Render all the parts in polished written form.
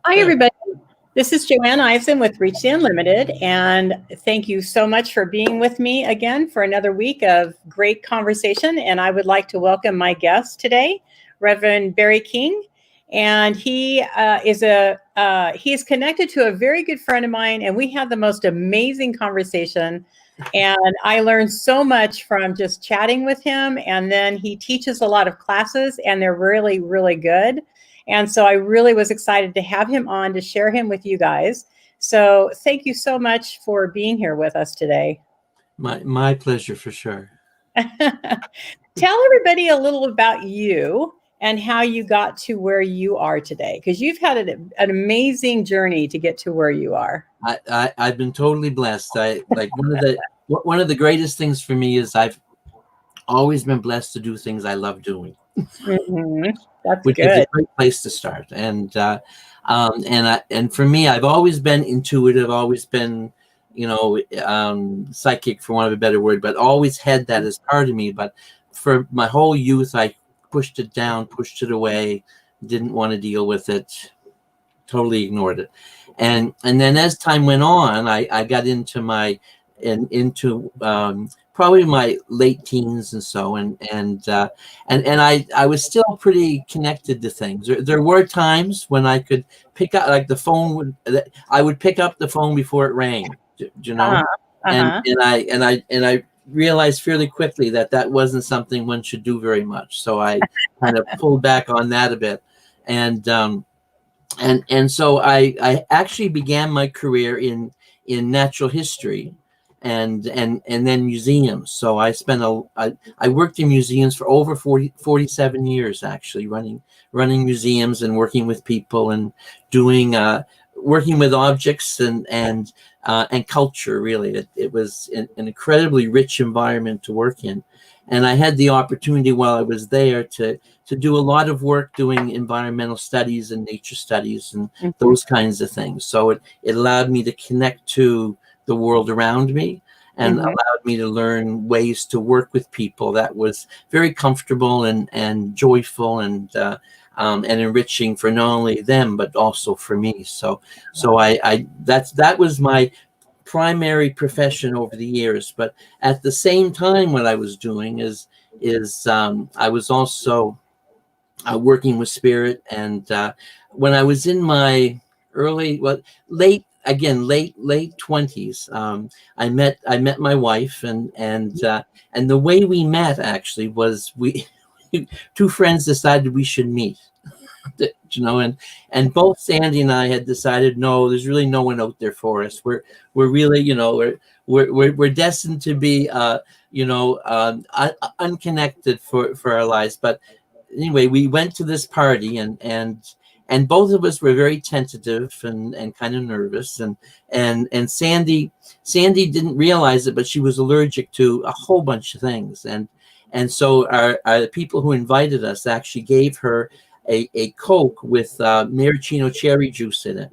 Hi, everybody. This is Joanne Eisen with Reach the Unlimited, and thank you so much for being with me again for another week of great conversation. And I would like to welcome my guest today, Reverend Barry King, and he is connected to a very good friend of mine, and we had the most amazing conversation. And I learned so much from just chatting with him. And then he teaches a lot of classes, and they're really, really good. And so I really was excited to have him on to share him with you guys. So thank you so much for being here with us today. My pleasure, for sure. Tell everybody a little about you and how you got to where you are today, because you've had an amazing journey to get to where you are. I've been totally blessed. One of the greatest things for me is I've always been blessed to do things I love doing. Mm-hmm. That's which good. is a great place to start. And for me, I've always been intuitive, always been, psychic, for want of a better word, but always had that as part of me. But for my whole youth, I pushed it down, pushed it away, didn't want to deal with it, totally ignored it. And then as time went on, I got into probably my late teens and so, and I was still pretty connected to things. There were times when I could pick up, like the phone I would pick up the phone before it rang, you know. And I realized fairly quickly that wasn't something one should do very much. So I kind of pulled back on that a bit, and so I actually began my career in natural history and then museums. So I worked in museums for over 47 years, actually, running museums and working with people and doing working with objects and culture. Really, it was an incredibly rich environment to work in. And I had the opportunity while I was there to do a lot of work doing environmental studies and nature studies and those kinds of things. So it allowed me to connect to the world around me and allowed me to learn ways to work with people that was very comfortable and joyful and enriching for not only them but also for me. So that was my primary profession over the years. But at the same time, what I was doing is I was also working with spirit. And when I was in my late 20s, I met my wife, and the way we met actually was we two friends decided we should meet. And both Sandy and I had decided, no, there's really no one out there for us. We're really, we're destined to be, unconnected for our lives. But anyway, we went to this party, and both of us were very tentative and kind of nervous. And Sandy didn't realize it, but she was allergic to a whole bunch of things. And so our people who invited us actually gave her a Coke with maraschino cherry juice in it.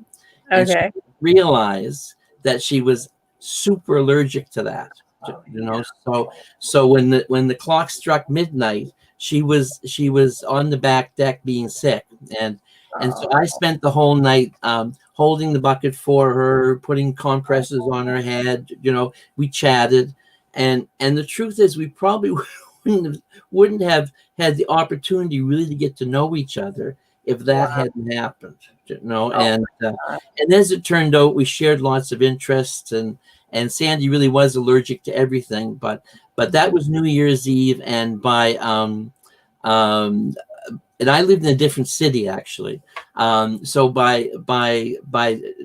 And she realized that she was super allergic to that. So when the clock struck midnight, she was on the back deck being sick. And so I spent the whole night holding the bucket for her, putting compresses on her head. We chatted. And the truth is, we probably wouldn't have had the opportunity really to get to know each other if that hadn't happened. And as it turned out, we shared lots of interests, and Sandy really was allergic to everything. But that was New Year's Eve, and and I lived in a different city, actually. So by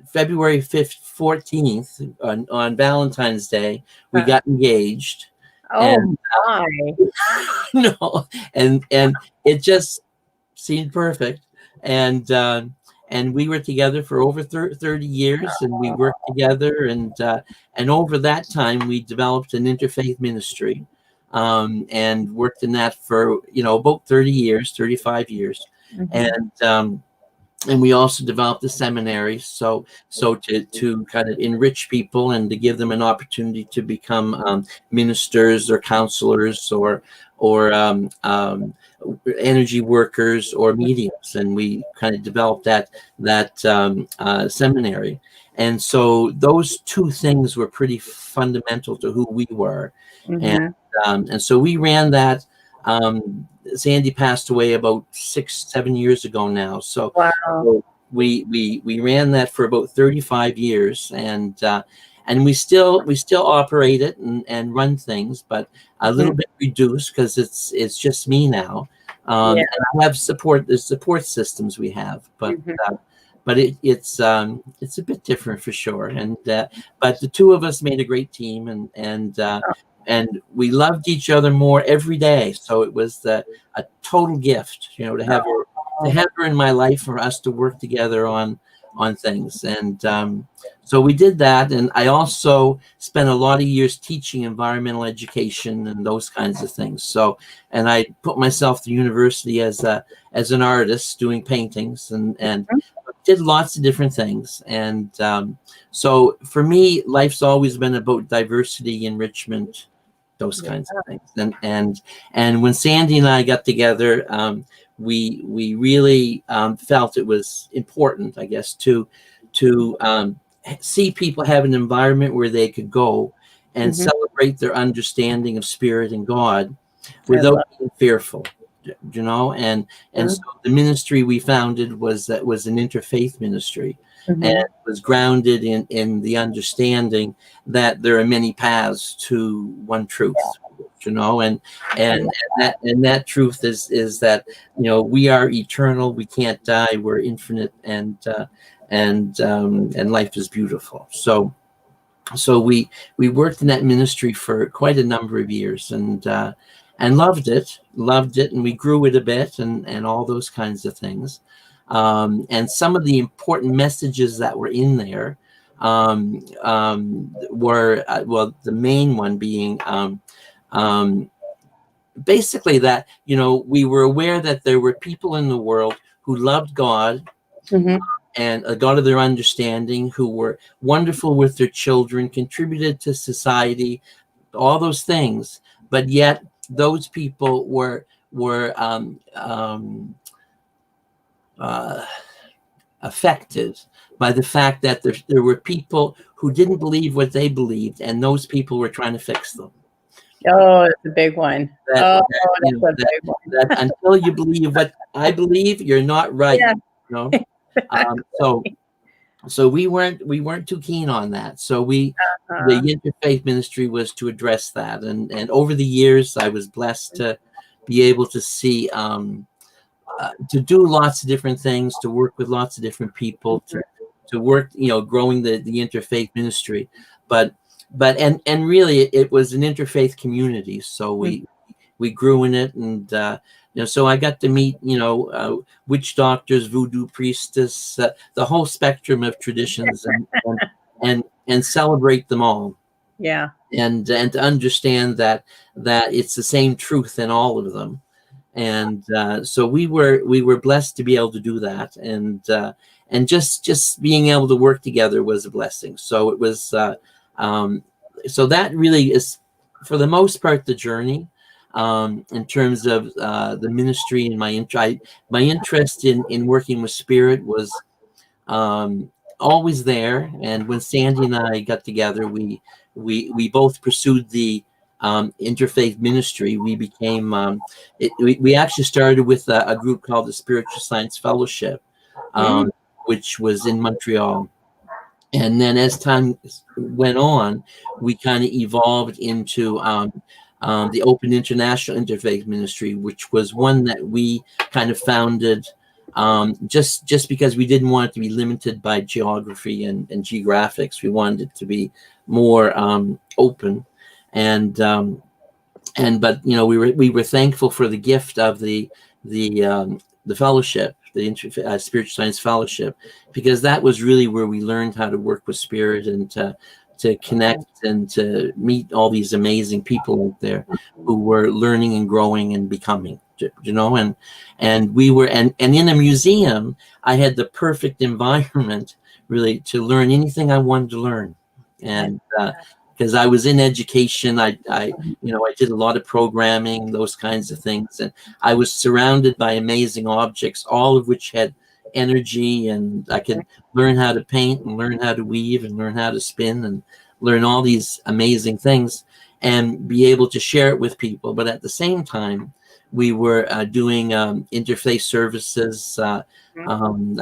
February 14th, on Valentine's Day, we got engaged. Oh my! No, and it just seemed perfect. And we were together for over 30 years, and we worked together. And over that time, we developed an interfaith ministry. And worked in that for about 30 years, 35 years. And and we also developed a seminary, so to kind of enrich people and to give them an opportunity to become ministers or counselors or energy workers or mediums, and we kind of developed that seminary. And so those two things were pretty fundamental to who we were, and so we ran that. Sandy passed away about 6-7 years ago now. So, Wow. so we ran that for about 35 years, and we still operate it and run things, but a little bit reduced because it's just me now. And I have the support systems we have, but it's a bit different for sure. And but the two of us made a great team, and we loved each other more every day. So it was a total gift, to have her in my life, for us to work together on things. And so we did that. And I also spent a lot of years teaching environmental education and those kinds of things. So, and I put myself through university as an artist, doing paintings and did lots of different things. And so for me, life's always been about diversity, enrichment, those kinds of things. And when Sandy and I got together, we really felt it was important, I guess, to see people have an environment where they could go and celebrate their understanding of spirit and God without being fearful. And so the ministry we founded was an interfaith ministry, and it was grounded in the understanding that there are many paths to one truth, and that truth is that we are eternal, we can't die, we're infinite, and life is beautiful. So we worked in that ministry for quite a number of years, and loved it, and we grew it a bit, and all those kinds of things. And some of the important messages that were in there were, the main one being basically that, we were aware that there were people in the world who loved God and a God of their understanding, who were wonderful with their children, contributed to society, all those things, but yet those people were affected by the fact that there were people who didn't believe what they believed, and those people were trying to fix them. Oh, that's a big one. That's a big one. That until you believe what I believe, you're not right. So we weren't too keen on that. So the interfaith ministry was to address that, and over the years, I was blessed to be able to see. To do lots of different things, to work with lots of different people, to work, growing the interfaith ministry, but really it was an interfaith community. So we grew in it, and so I got to meet witch doctors, voodoo priestess, the whole spectrum of traditions, and celebrate them all. Yeah, and to understand that it's the same truth in all of them. And so we were blessed to be able to do that, and just being able to work together was a blessing. So it was so that really is, for the most part, the journey in terms of the ministry. And my interest in working with spirit was always there. And when Sandy and I got together, we both pursued the interfaith ministry. We became we actually started with a group called the Spiritual Science Fellowship, which was in Montreal, and then as time went on, we kind of evolved into the Open International Interfaith Ministry, which was one that we kind of founded just because we didn't want it to be limited by geography and geographics. We wanted it to be more open. But we were thankful for the gift of the fellowship, the Spiritual Science Fellowship, because that was really where we learned how to work with spirit and to connect and to meet all these amazing people out there who were learning and growing and becoming, you know, and we were, and in a museum, I had the perfect environment really to learn anything I wanted to learn. And because I was in education, I did a lot of programming, those kinds of things, and I was surrounded by amazing objects, all of which had energy, and I could learn how to paint and learn how to weave and learn how to spin and learn all these amazing things and be able to share it with people. But at the same time, we were doing interfaith services. I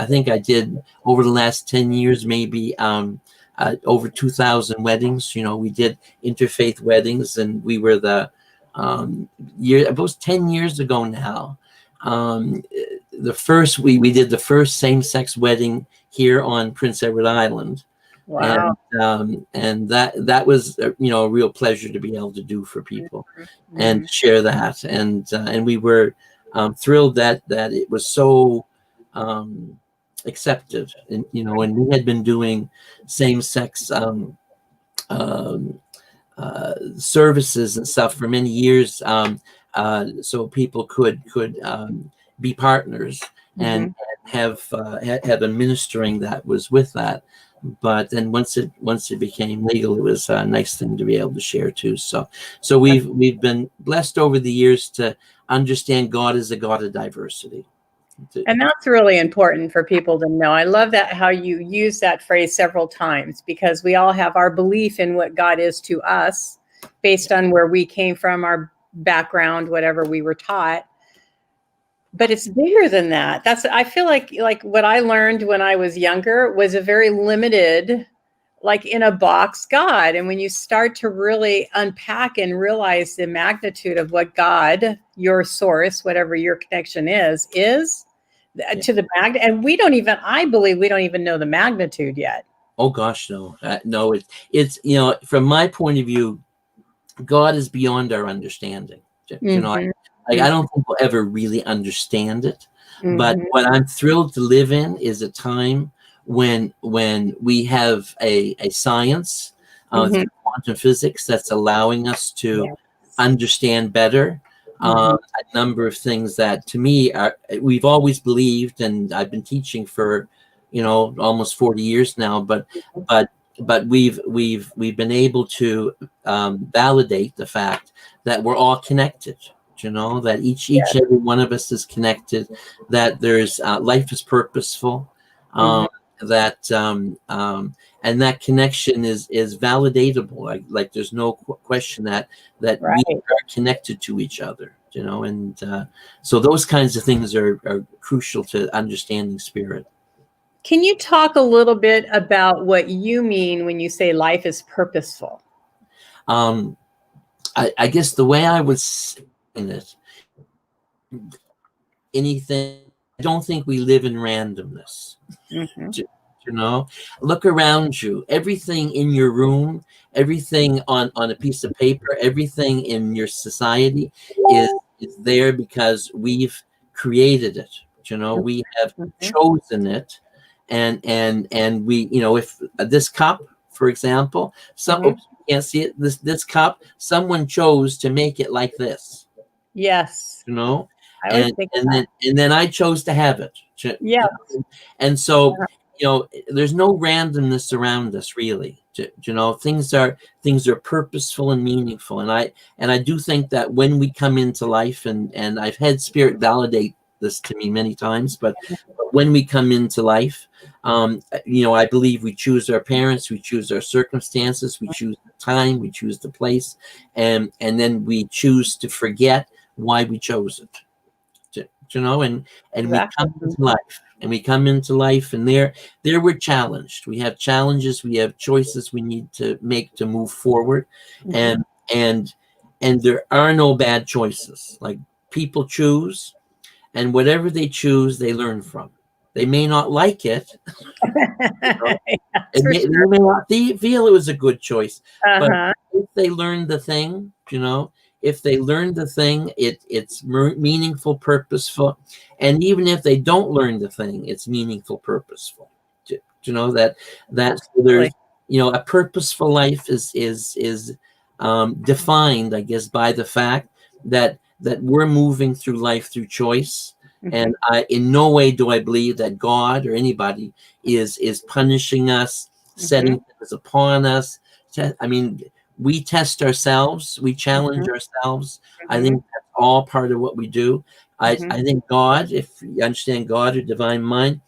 think I did over the last 10 years, maybe over 2,000 weddings. You know, we did interfaith weddings, and we were the about 10 years ago now. The first we did the first same-sex wedding here on Prince Edward Island. Wow. And that was a real pleasure to be able to do for people and share that. And we were thrilled that it was so accepted. And and we had been doing same-sex services and stuff for many years, so people could be partners and have a ministering that was with that. But then once it became legal, it was a nice thing to be able to share too. So we've been blessed over the years to understand God is a God of diversity. And that's really important for people to know. I love that how you use that phrase several times, because we all have our belief in what God is to us based on where we came from, our background, whatever we were taught. But it's bigger than that. I feel like what I learned when I was younger was a very limited, like in a box God. And when you start to really unpack and realize the magnitude of what God, your source, whatever your connection is to the magnet, and I believe we don't even know the magnitude yet. Oh gosh, no, no. It's from my point of view, God is beyond our understanding. I don't think we'll ever really understand it. But what I'm thrilled to live in is a time when we have a science, through quantum physics, that's allowing us to understand better a number of things that, to me, we've always believed, and I've been teaching for almost 40 years now. But we've been able to validate the fact that we're all connected. That each every one of us is connected, that there's life is purposeful, that and that connection is validatable. Like there's no question that we are connected to each other, and so those kinds of things are crucial to understanding spirit. Can you talk a little bit about what you mean when you say life is purposeful? I guess the way I would say it, I don't think we live in randomness. Look around you. Everything in your room, everything on a piece of paper, everything in your society is there because we've created it. We have chosen it, and we, if this cup, for example, you can't see it. This cup, someone chose to make it like this. Yes. And then I chose to have it. Yeah. And so, there's no randomness around us, really. Things are purposeful and meaningful. And I do think that when we come into life, and I've had spirit validate this to me many times, but when we come into life, I believe we choose our parents, we choose our circumstances, we choose the time, we choose the place, and then we choose to forget why we chose it. And we come into life, and there we're challenged. We have challenges, we have choices we need to make to move forward, and there are no bad choices. Like, people choose, and whatever they choose, they learn from. They may not like it. They may not feel it was a good choice, but if they learn the thing, it's meaningful, purposeful. And even if they don't learn the thing, it's meaningful, purposeful. So a purposeful life is defined, I guess, by the fact that we're moving through life through choice. And in no way do I believe that God or anybody is punishing us, setting things upon us. I mean, we test ourselves, we challenge ourselves. I think that's all part of what we do. I think God, if you understand God or divine mind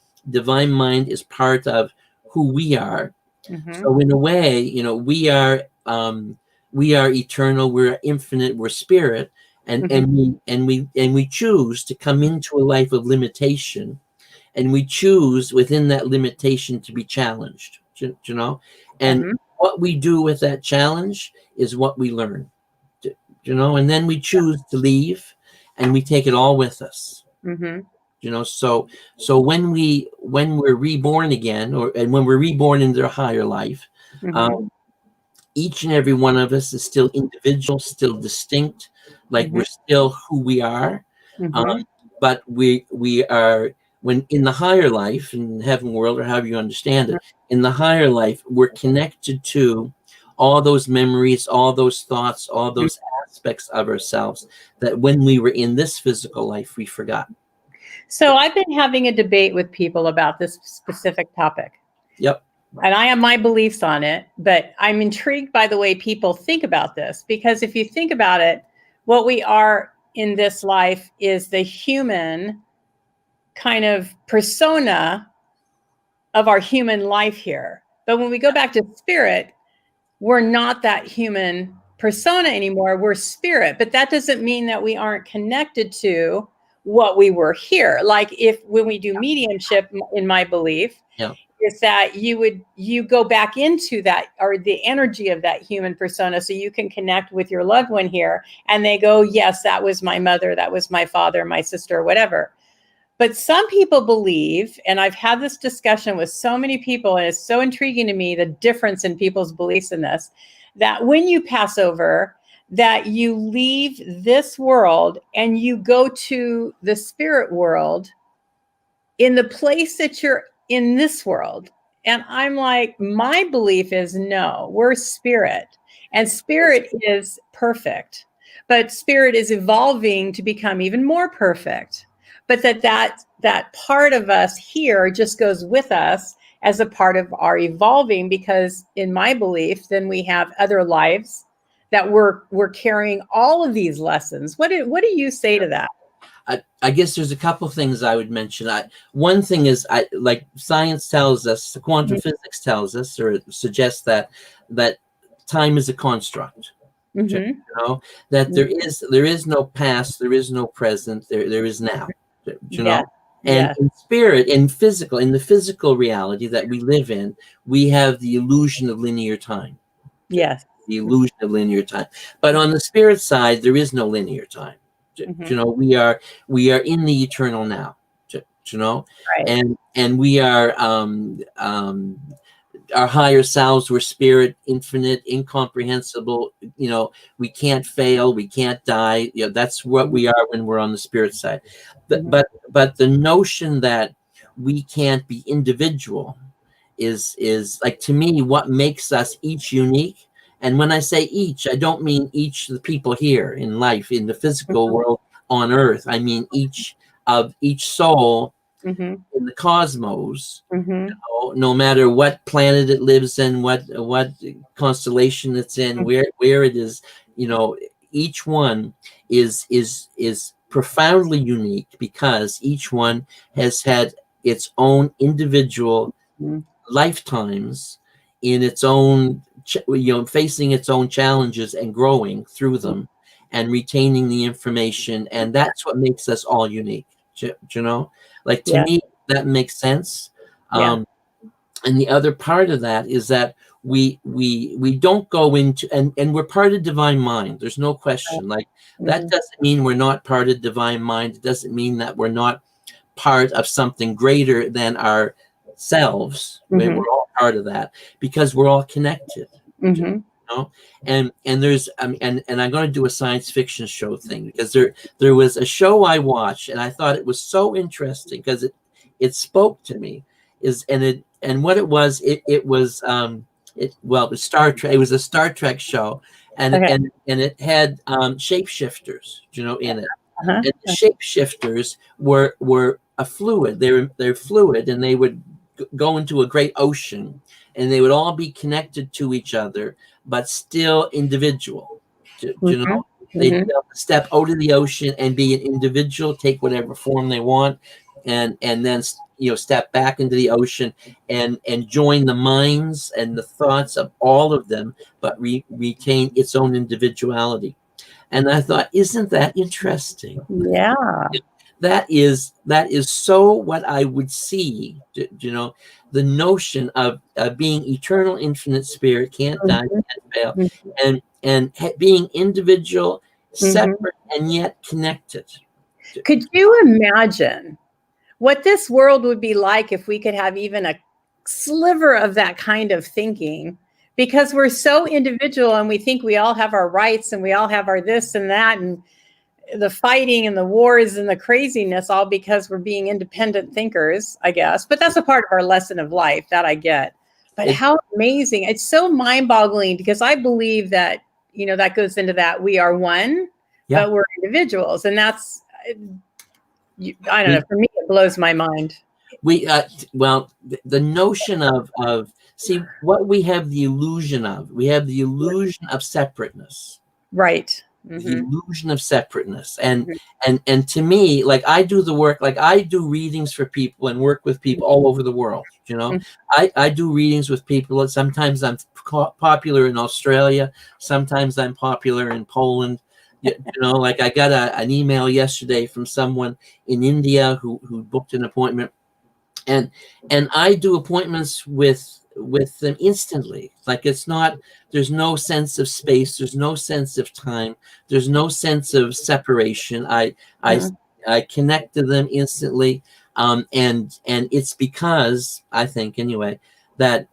is part of who we are. So in a way, we are eternal, we're infinite, we're spirit. And we choose to come into a life of limitation, and we choose within that limitation to be challenged, and what we do with that challenge is what we learn, and then we choose to leave, and we take it all with us. So when we're reborn again, and when we're reborn into a higher life, each and every one of us is still individual, still distinct, like we're still who we are. But we are, when in the higher life, in heaven world, or however you understand it, in the higher life, we're connected to all those memories, all those thoughts, all those aspects of ourselves that when we were in this physical life, we forgot. So I've been having a debate with people about this specific topic. Yep. And I have my beliefs on it, but I'm intrigued by the way people think about this, because if you think about it, what we are in this life is the human kind of persona of our human life here. But when we go back to spirit, we're not that human persona anymore. We're spirit, but that doesn't mean that we aren't connected to what we were here. Like when we do mediumship, in my belief, is that you go back into that, or the energy of that human persona, so you can connect with your loved one here, and they go, yes, that was my mother, that was my father, my sister, whatever. But some people believe, and I've had this discussion with so many people, and it's so intriguing to me, the difference in people's beliefs in this, that when you pass over, that you leave this world and you go to the spirit world in the place that you're in this world. And I'm like, my belief is no, we're spirit, and spirit is perfect, but spirit is evolving to become even more perfect. But that part of us here just goes with us as a part of our evolving, because in my belief, then we have other lives that we're carrying all of these lessons. What do you say to that? I guess there's a couple of things I would mention. One thing is, like science tells us, the quantum physics tells us, or suggests that time is a construct. That there is no past, there is no present, there is now. And in spirit, in the physical reality that we live in, we have the illusion of linear time. Yes. The illusion of linear time. But on the spirit side, there is no linear time. We are in the eternal now. Right. And we are our higher selves. We're spirit, infinite, incomprehensible. We can't fail, we can't die. That's what we are when we're on the spirit side. But the notion that we can't be individual is like, to me, what makes us each unique. And when I say each, I don't mean each of the people here in life, in the physical world on earth. I mean each soul in the cosmos, no matter what planet it lives in, what constellation it's in, where it is, each one is profoundly unique, because each one has had its own individual lifetimes in its own, facing its own challenges and growing through them and retaining the information. And that's what makes us all unique. Like, to me, that makes sense. And the other part of that is that we don't go into, and we're part of divine mind. There's no question. Like, that doesn't mean we're not part of divine mind. It doesn't mean that we're not part of something greater than ourselves. We're all part of that, because we're all connected. And there's and I'm going to do a science fiction show thing, because there was a show I watched, and I thought it was so interesting because it spoke to me. It was it was Star Trek. It was a Star Trek show, and Okay. and it had shapeshifters, in it. Uh-huh. And the shapeshifters were a fluid. They're fluid, and they would go into a great ocean, and they would all be connected to each other, but still individual. Mhm. They'd Mhm. be able to step out of the ocean and be an individual, take whatever form they want, and then step back into the ocean and join the minds and the thoughts of all of them, but retain its own individuality. And I thought, isn't that interesting? Yeah. That is so what I would see. The notion of being eternal, infinite spirit, can't die, Mhm. can't fail, Mhm. and being individual, Mhm. separate, and yet connected. Could you imagine what this world would be like if we could have even a sliver of that kind of thinking? Because we're so individual and we think we all have our rights and we all have our this and that, and the fighting and the wars and the craziness, all because we're being independent thinkers, I guess. But that's a part of our lesson of life that I get. But It, how amazing. It's so mind-boggling, because I believe that, that goes into that we are one, yeah. but we're individuals. And that's, I don't We, know, for me, it blows my mind. the notion of see what we have the illusion of. We have the illusion of separateness. Right. The Mm-hmm. illusion of separateness. And Mm-hmm. and to me, like, I do the work, like I do readings for people and work with people all over the world. I do readings with people. Sometimes I'm popular in Australia, sometimes I'm popular in Poland. Like I got an email yesterday from someone in India who booked an appointment, and I do appointments with them instantly. Like, there's no sense of space, there's no sense of time, there's no sense of separation. I connect to them instantly, and it's because, I think anyway, that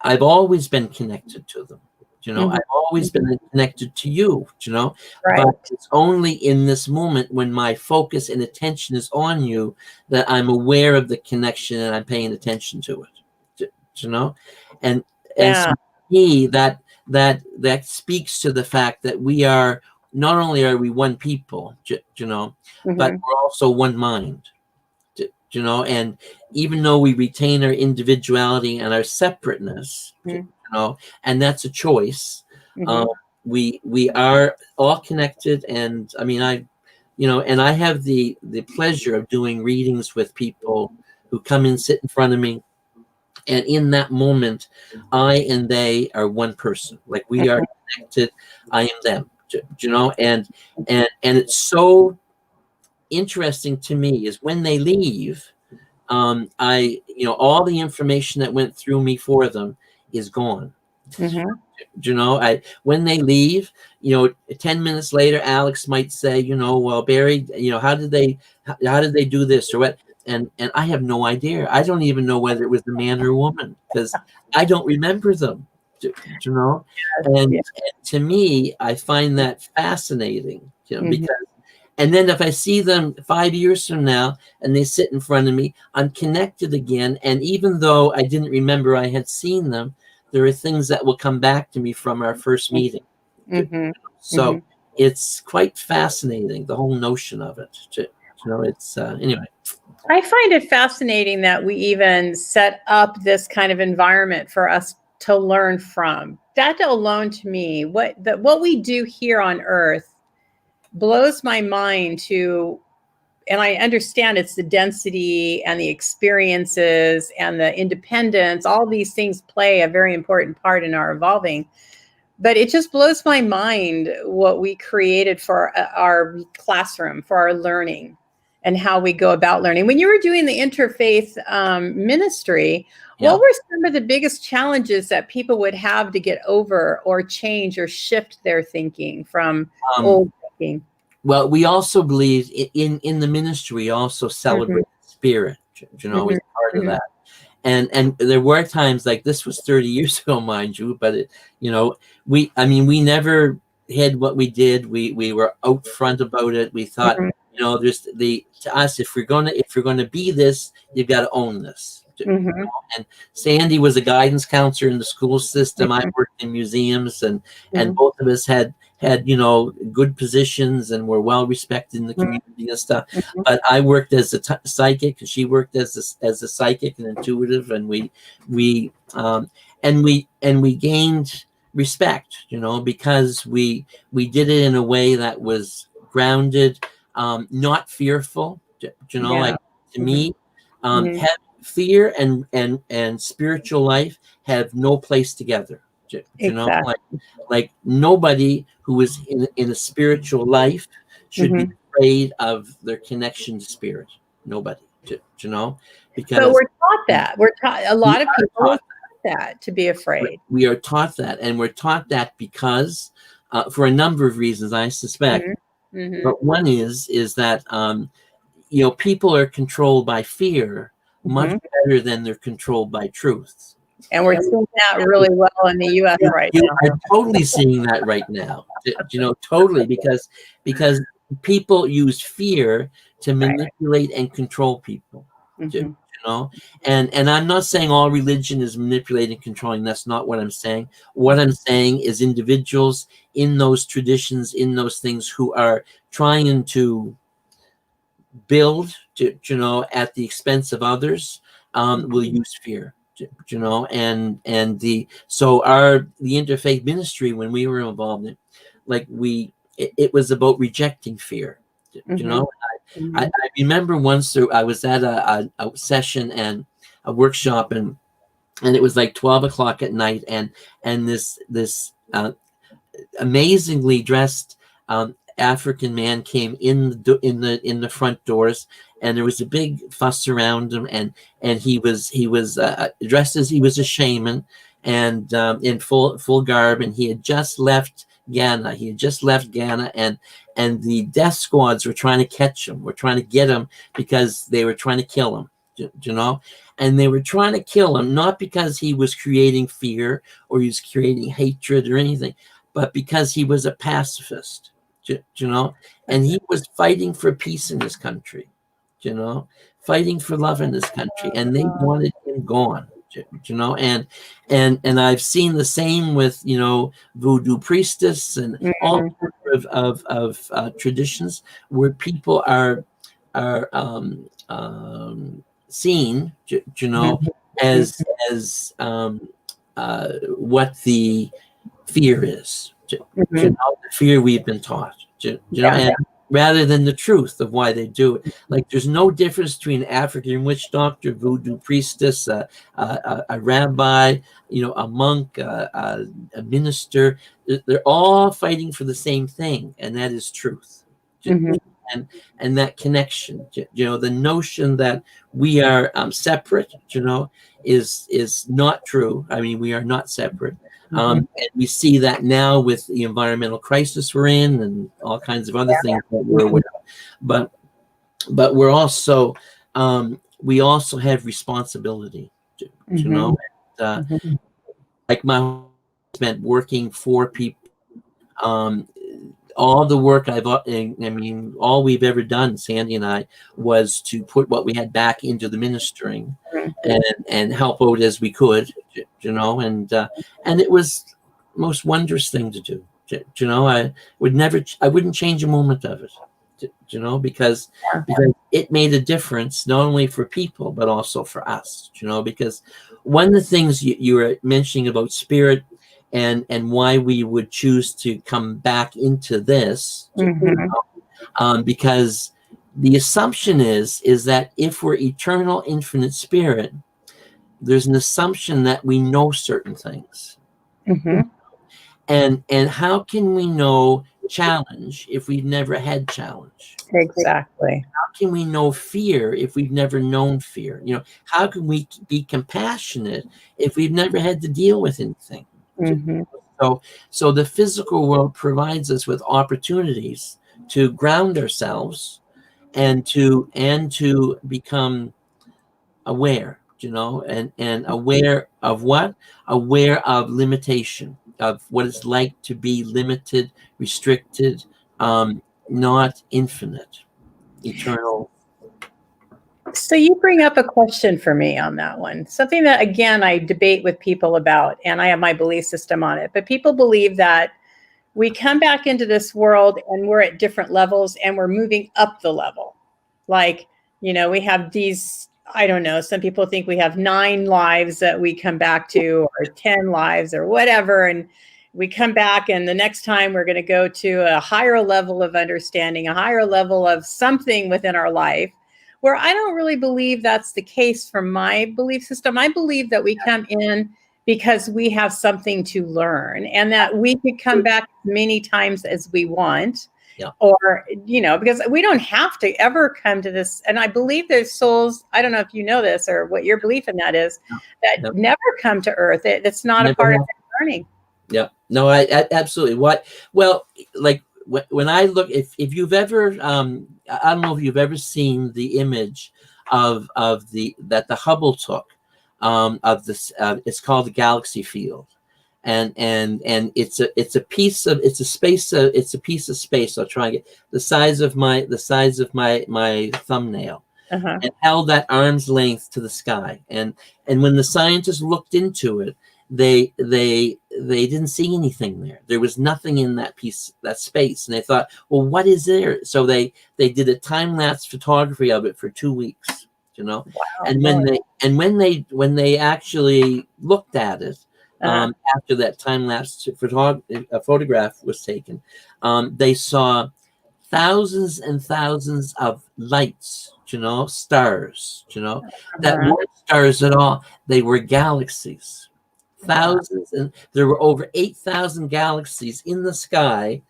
I've always been connected to them. Mm-hmm. I've always been connected to you, Right. but it's only in this moment when my focus and attention is on you that I'm aware of the connection and I'm paying attention to it. And Yeah. so to me, that speaks to the fact that we are, not only are we one people, but Mm-hmm. we're also one mind. And even though we retain our individuality and our separateness, and that's a choice, Mm-hmm. we are all connected. And I mean, and I have the pleasure of doing readings with people who come in, sit in front of me, and in that moment, I and they are one person. Like, we are connected. I am them. And it's so interesting to me is when they leave, I all the information that went through me for them is gone. Mm-hmm. When they leave, 10 minutes later, Alex might say, well, Barry, how did they do this or what? And I have no idea. I don't even know whether it was a man or a woman, because I don't remember them. And to me, I find that fascinating, because, and then if I see them 5 years from now and they sit in front of me, I'm connected again. And even though I didn't remember I had seen them, there are things that will come back to me from our first meeting. Mm-hmm. So it's quite fascinating, the whole notion of it. It's anyway. I find it fascinating that we even set up this kind of environment for us to learn from. That alone, to me, what we do here on Earth blows my mind and I understand it's the density and the experiences and the independence. All these things play a very important part in our evolving. But it just blows my mind what we created for our classroom, for our learning, and how we go about learning. When you were doing the interfaith ministry, what were some of the biggest challenges that people would have to get over or change or shift their thinking from old thinking? Well, we also believe in the ministry. We also celebrate spirit, as part of that. And there were times, like, this was 30 years ago, mind you, but we never hid what we did. We were out front about it. We thought, there's to us, if we're gonna be this, you've got to own this. Mm-hmm. And Sandy was a guidance counselor in the school system. I worked in museums, and both of us had good positions and were well respected in the community and stuff. But I worked as a psychic, and she worked as a psychic and intuitive, and we gained respect, because we did it in a way that was grounded, not fearful. Like, to me, fear and spiritual life have no place together. Exactly. Like nobody who is in a spiritual life should be afraid of their connection to spirit. Nobody, because But we're taught that. We're taught, a lot of people are taught that, to be afraid. We are taught that, and we're taught that because for a number of reasons, I suspect. But one is that people are controlled by fear much better than they're controlled by truth. And we're seeing that really well in the U.S. right now. I'm totally seeing that right now. Totally, because people use fear to manipulate and control people. And I'm not saying all religion is manipulating, controlling. That's not what I'm saying. What I'm saying is individuals in those traditions, in those things, who are trying to build, at the expense of others, will use fear. And the interfaith ministry, when we were involved in it, it was about rejecting fear. I remember once I was at a session and a workshop, and it was like 12 o'clock at night, and this amazingly dressed African man came in the front doors, and there was a big fuss around him, and he was dressed as he was a shaman, and in full garb, and he had just left Ghana. And the death squads were trying to catch him, were trying to get him, because they were trying to kill him. And they were trying to kill him not because he was creating fear or he was creating hatred or anything, but because he was a pacifist. And he was fighting for peace in this country, fighting for love in this country, and they wanted him gone. And I've seen the same with voodoo priestess and all of traditions where people are seen, as what the fear is, the fear we've been taught, and rather than the truth of why they do it. Like, there's no difference between African witch doctor, voodoo priestess, a rabbi, a monk, a minister. They're all fighting for the same thing, and that is truth. And that connection, the notion that we are separate, is not true. I mean, we are not separate. And we see that now with the environmental crisis we're in, and all kinds of other things that we're aware of. But we're also we also have responsibility, like my husband working for people. All the work all we've ever done, Sandy and I, was to put what we had back into the ministering and help out as we could, and it was the most wondrous thing to do. I wouldn't change a moment of it, because it made a difference not only for people but also for us, because one of the things you were mentioning about spirit and why we would choose to come back into this, because the assumption is that if we're eternal, infinite spirit, there's an assumption that we know certain things. And how can we know challenge if we've never had challenge? Exactly. How can we know fear if we've never known fear? How can we be compassionate if we've never had to deal with anything? So the physical world provides us with opportunities to ground ourselves and to become aware, and aware of what? Aware of limitation, of what it's like to be limited, restricted, not infinite, eternal. So you bring up a question for me on that one. Something that, again, I debate with people about, and I have my belief system on it. But people believe that we come back into this world and we're at different levels and we're moving up the level. Like, we have these, I don't know, some people think we have 9 lives that we come back to, or 10 lives or whatever. And we come back, and the next time we're going to go to a higher level of understanding, a higher level of something within our life, where I don't really believe that's the case from my belief system. I believe that we come in because we have something to learn, and that we could come back many times as we want. Yeah. Or, because we don't have to ever come to this. And I believe there's souls, I don't know if you know this or what your belief in that is, that never come to Earth. It's not a part of their learning. Yeah, no, I absolutely. Well, like when I look, if you've ever, I don't know if you've ever seen the image of that the Hubble took, of this, it's called the galaxy field, and it's a piece of space. I'll try and get the size of my thumbnail, and held at arm's length to the sky, and when the scientists looked into it, they didn't see anything there. There was nothing in that space, and they thought, well, what is there? So they did a time-lapse photography of it for 2 weeks, Wow. And when they actually looked at it, after that time-lapse photograph was taken, they saw thousands and thousands of lights, stars, that weren't stars at all. They were galaxies. Thousands, and there were over 8,000 galaxies in the sky,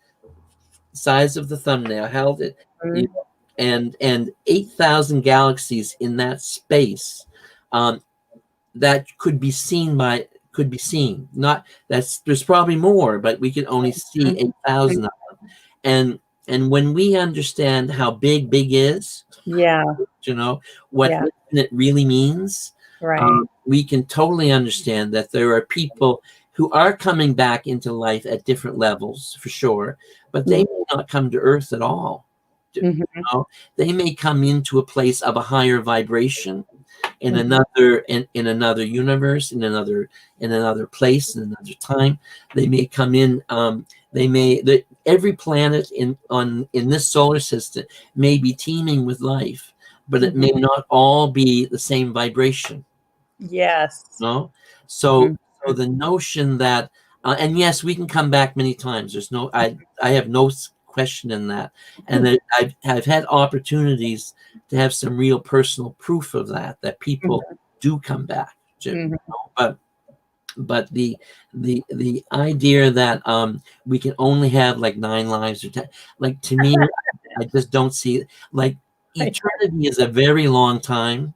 size of the thumbnail, held it, and 8,000 galaxies in that space, that could be seen. Not there's probably more, but we can only see 8,000 of them. And when we understand how big is, what it really means. Right. We can totally understand that there are people who are coming back into life at different levels, for sure, but they may not come to Earth at all. They may come into a place of a higher vibration in another universe, in another place, in another time. They may come in. Every planet in this solar system may be teeming with life, but it may not all be the same vibration. Yes. No. So the notion that, and yes, we can come back many times. There's no, I have no question in that. And I've had opportunities to have some real personal proof of that people do come back. But the idea that we can only have like 9 lives or 10, like, to me, I just don't see it. Like, eternity is a very long time.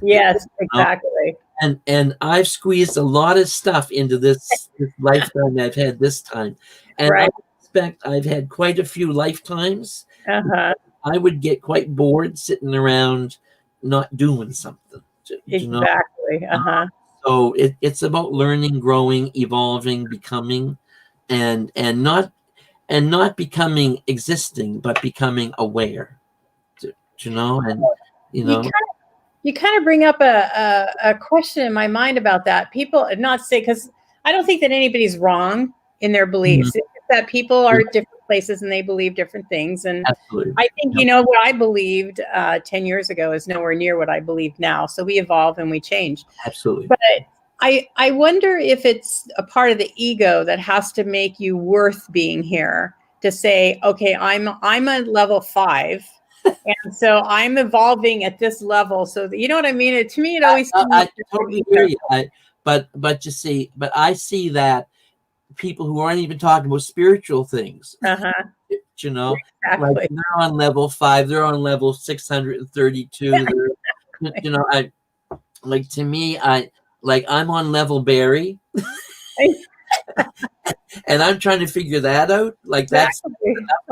Yes, exactly. And I've squeezed a lot of stuff into this lifetime I've had this time. And I expect I've had quite a few lifetimes. I would get quite bored sitting around not doing something. Exactly. So it's about learning, growing, evolving, becoming, and not becoming existing, but becoming aware. You kind of bring up a question in my mind about that. People not say, because I don't think that anybody's wrong in their beliefs. It's that people are at different places and they believe different things. And absolutely. I think, what I believed 10 years ago is nowhere near what I believe now. So we evolve and we change. Absolutely. But I wonder if it's a part of the ego that has to make you worth being here, to say, okay, I'm a level 5. And so I'm evolving at this level. So you know what I mean? To me, it always. I totally hear you. But I see that people who aren't even talking about spiritual things, Exactly. like they're on level 5, they're on level 632. To me, I'm on level Barry, and I'm trying to figure that out. Like, that's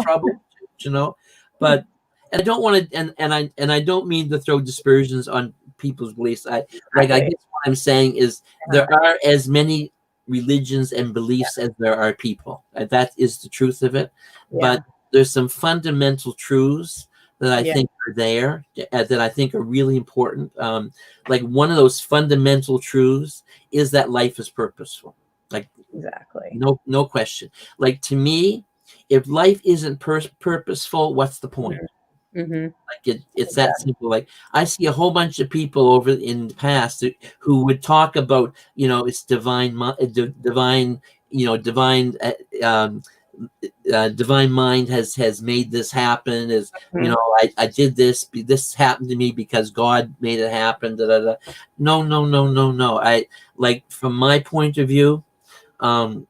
trouble, but. And I don't want to, and I don't mean to throw dispersions on people's beliefs. I guess what I'm saying is there are as many religions and beliefs as there are people. That is the truth of it. Yeah. But there's some fundamental truths that I think are there, that I think are really important. Like one of those fundamental truths is that life is purposeful. Like Exactly. no question. Like to me, if life isn't purposeful, what's the point? Mm-hmm. Like it's that simple. Like I see a whole bunch of people over in the past who would talk about, it's divine, divine, divine mind has made this happen. Is I did this. This happened to me because God made it happen. Da, da, da. No, no, no, no, no. Like from my point of view, our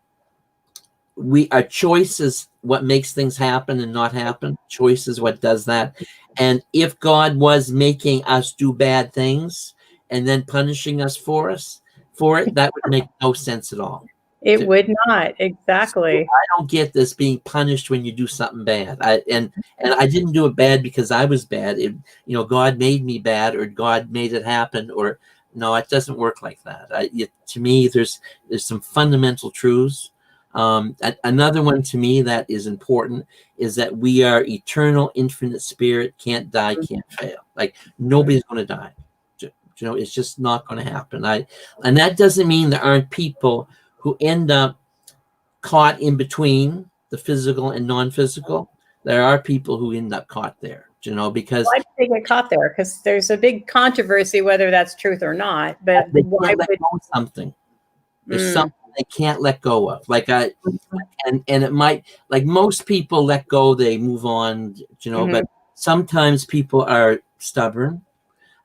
choice is what makes things happen and not happen. Choice is what does that. And if God was making us do bad things and then punishing us for it, that would make no sense at all. It would not. Exactly. So I don't get this being punished when you do something bad. And I didn't do it bad because I was bad. God made me bad, or God made it happen, or no, it doesn't work like that. To me, there's some fundamental truths. Another one to me that is important is that we are eternal, infinite spirit, can't die, can't fail. Like nobody's going to die. It's just not going to happen. And that doesn't mean there aren't people who end up caught in between the physical and non-physical. There are people who end up caught there, because why do they get caught there? Because there's a big controversy whether that's truth or not. But they can't let go of something. There's something they can't let go of. And it might, like most people let go, they move on, but sometimes people are stubborn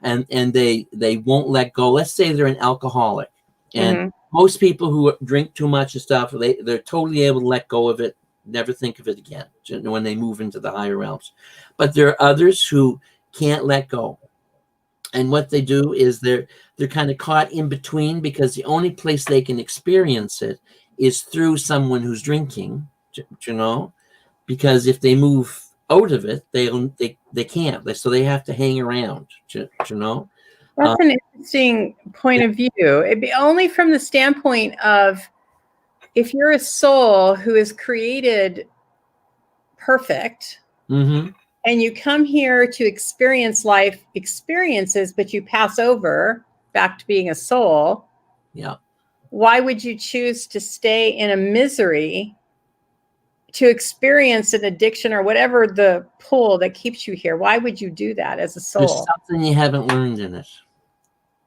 and they won't let go. Let's say they're an alcoholic, and most people who drink too much and stuff, they're totally able to let go of it, never think of it again when they move into the higher realms. But there are others who can't let go. And what they do is they're kind of caught in between, because the only place they can experience it is through someone who's drinking, because if they move out of it, they can't. So they have to hang around, That's an interesting point of view. It'd be only from the standpoint of, if you're a soul who is created perfect, and you come here to experience life experiences, but you pass over back to being a soul. Yeah. Why would you choose to stay in a misery to experience an addiction or whatever the pull that keeps you here? Why would you do that as a soul? There's something you haven't learned in it.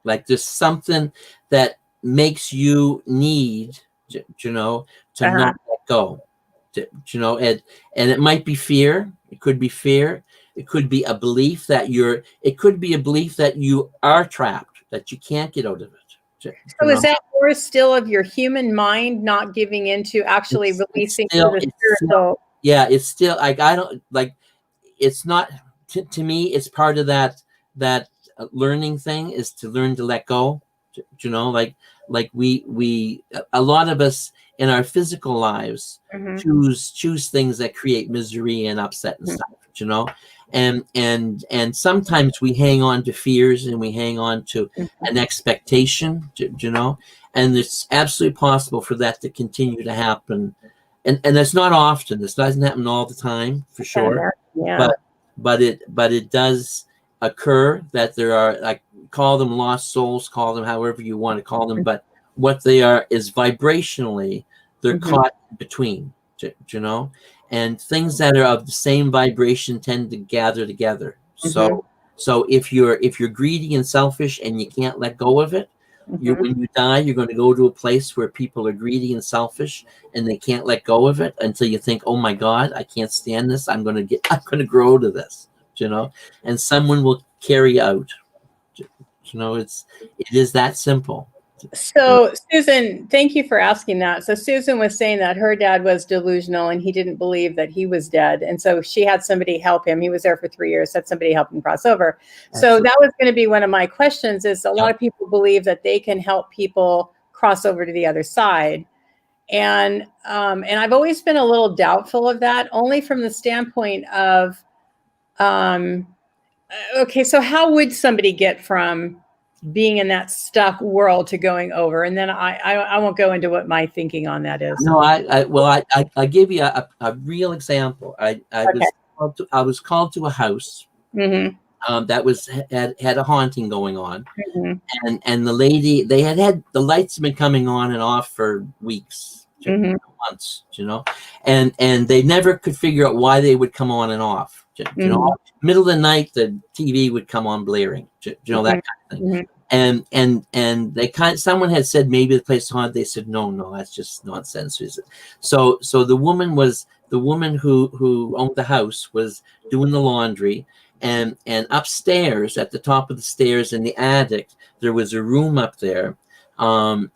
Like there's something that makes you need, to not let go. And it might be fear. It could be fear. It could be a belief that you are trapped, that you can't get out of it. So is that more still of your human mind not giving into actually releasing the spiritual? It's still like, I don't like, it's not to me, it's part of that learning thing, is to learn to let go. Like we a lot of us in our physical lives choose things that create misery and upset and stuff, and sometimes we hang on to fears, and we hang on to an expectation, and it's absolutely possible for that to continue to happen, and that's not often. This doesn't happen all the time, for sure. But it does occur that there are, like, call them lost souls, call them however you want to call them, but what they are is vibrationally they're caught between, and things that are of the same vibration tend to gather together. So if you're greedy and selfish and you can't let go of it, when you die, you're going to go to a place where people are greedy and selfish and they can't let go of it until you think, oh my God, I can't stand this. I'm going to grow to this, and someone will carry out. It is that simple. So Susan, thank you for asking that. So Susan was saying that her dad was delusional and he didn't believe that he was dead. And so she had somebody help him. He was there for 3 years, had somebody help him cross over. So that was going to be one of my questions, is a lot of people believe that they can help people cross over to the other side. And I've always been a little doubtful of that, only from the standpoint of, okay, so how would somebody get from being in that stuck world to going over? And then I won't go into what my thinking on that is. No, I give you a real example. I I was called to a house that had a haunting going on, and the lady, they had the lights have been coming on and off for weeks, months, and they never could figure out why they would come on and off. Middle of the night, the TV would come on blaring, that kind of thing. And they someone had said maybe the place is haunted. They said no, that's just nonsense. So the woman who owned the house was doing the laundry, and upstairs at the top of the stairs in the attic there was a room up there, and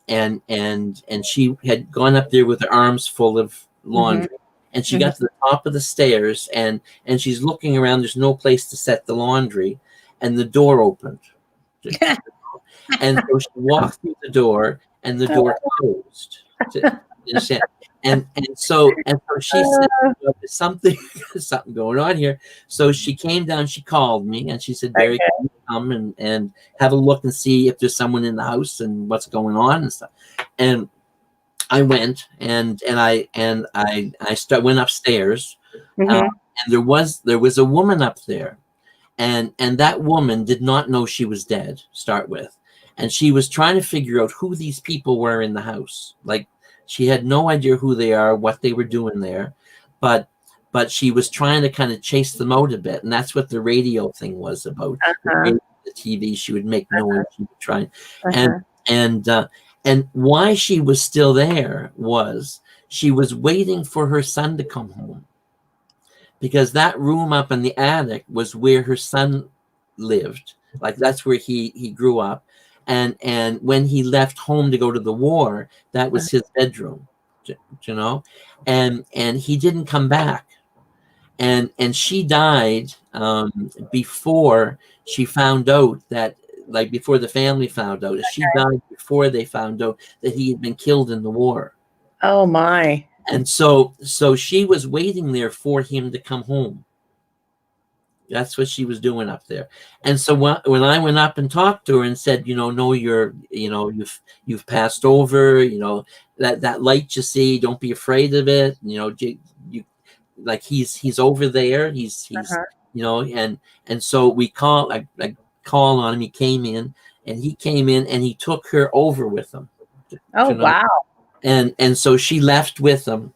she had gone up there with her arms full of laundry, and she got to the top of the stairs, and she's looking around. There's no place to set the laundry, and the door opened. And so she walked through the door, and the door closed. And so she said, well, there's something going on here. So she came down, she called me, and she said, Barry, can you come and have a look and see if there's someone in the house and what's going on and stuff. And I went and I went upstairs, and there was a woman up there, and that woman did not know she was dead to start with. And she was trying to figure out who these people were in the house. Like, she had no idea who they are, what they were doing there, but she was trying to kind of chase them out a bit. And that's what the radio thing was about. The TV, she would make noise. She would try, and why she was still there was she was waiting for her son to come home, because that room up in the attic was where her son lived. Like, that's where he grew up. And when he left home to go to the war, that was his bedroom, and he didn't come back. And she died before she found out that, like, before the family found out. She died before they found out that he had been killed in the war. Oh my. And so she was waiting there for him to come home. That's what she was doing up there. And so when I went up and talked to her and said, no, you've passed over, that light you see, don't be afraid of it. You like, he's over there. He's and so we called on him. He came in and he took her over with him. Oh, wow. And so she left with him.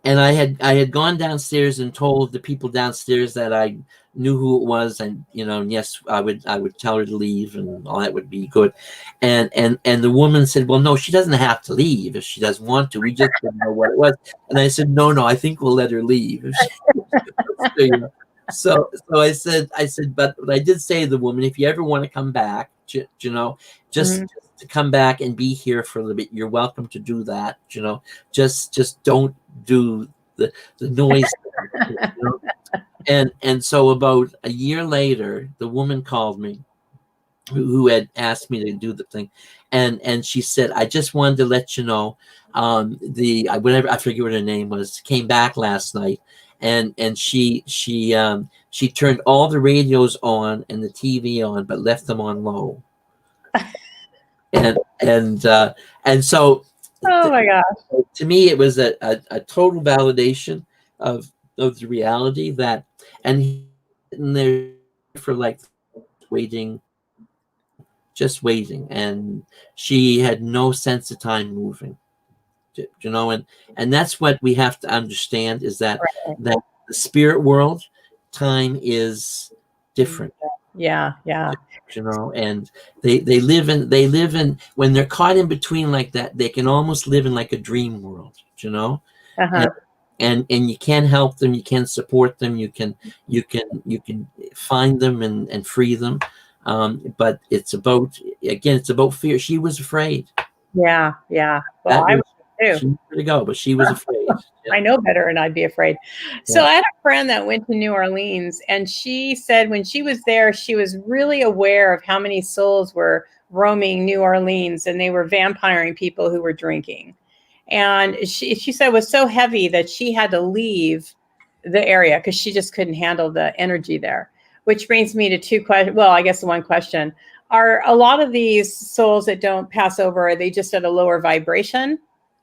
And I had gone downstairs and told the people downstairs that I knew who it was, and yes, I would tell her to leave, and all that would be good. And the woman said, well, no, she doesn't have to leave if she doesn't want to. We just didn't know what it was. And I said, no, I think we'll let her leave. So I said, but I did say to the woman, if you ever want to come back, just to come back and be here for a little bit, you're welcome to do that. Just don't do the noise. And so about a year later, the woman called me who had asked me to do the thing, and she said, I just wanted to let you know, whatever, I forget what her name was, came back last night, and she turned all the radios on and the TV on, but left them on low. And so, oh my gosh, to me it was a total validation of the reality that, and he's sitting there for like just waiting, and she had no sense of time moving, and that's what we have to understand, is that that the spirit world, time is different. Yeah. And they live in when they're caught in between like that, they can almost live in like a dream world, and you can help them, you can support them, you can find them and free them, but it's about fear. She was afraid. Yeah. Well, I was too. She wanted to go, but she was afraid. I know better, and I'd be afraid. So I had a friend that went to New Orleans, and she said when she was there, she was really aware of how many souls were roaming New Orleans, and they were vampiring people who were drinking. And she said it was so heavy that she had to leave the area because she just couldn't handle the energy there. Which brings me to two questions. Well, I guess the one question: are a lot of these souls that don't pass over, are they just at a lower vibration?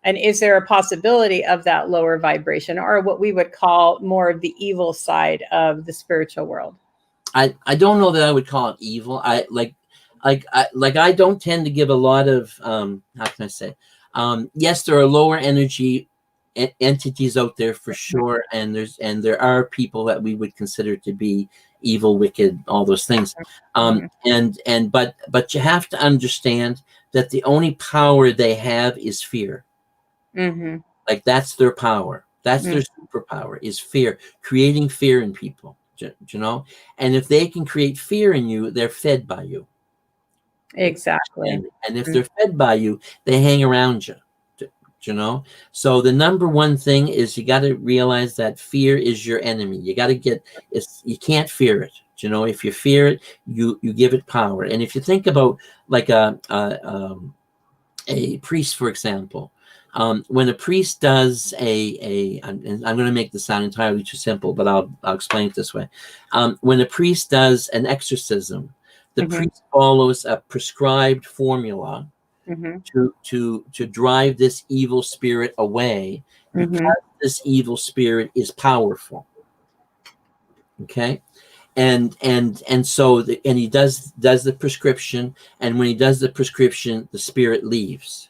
And is there a possibility of that lower vibration, or what we would call more of the evil side of the spiritual world? I don't know that I would call it evil. I don't tend to give a lot of how can I say? Yes, there are lower energy entities out there for sure, and there are people that we would consider to be evil, wicked, all those things. But you have to understand that the only power they have is fear. Like that's their power. That's their superpower, is fear, creating fear in people. You know, and if they can create fear in you, they're fed by you. Exactly. And if they're fed by you, they hang around you. You know, so the number one thing is you got to realize that fear is your enemy. You got to you can't fear it. You know, if you fear it, you give it power. And if you think about like a priest, for example, when a priest does I'm going to make this sound entirely too simple, but I'll explain it this way. When a priest does an exorcism, the priest follows a prescribed formula to drive this evil spirit away, because this evil spirit is powerful. Okay. And so he does the prescription, and when he does the prescription, the spirit leaves.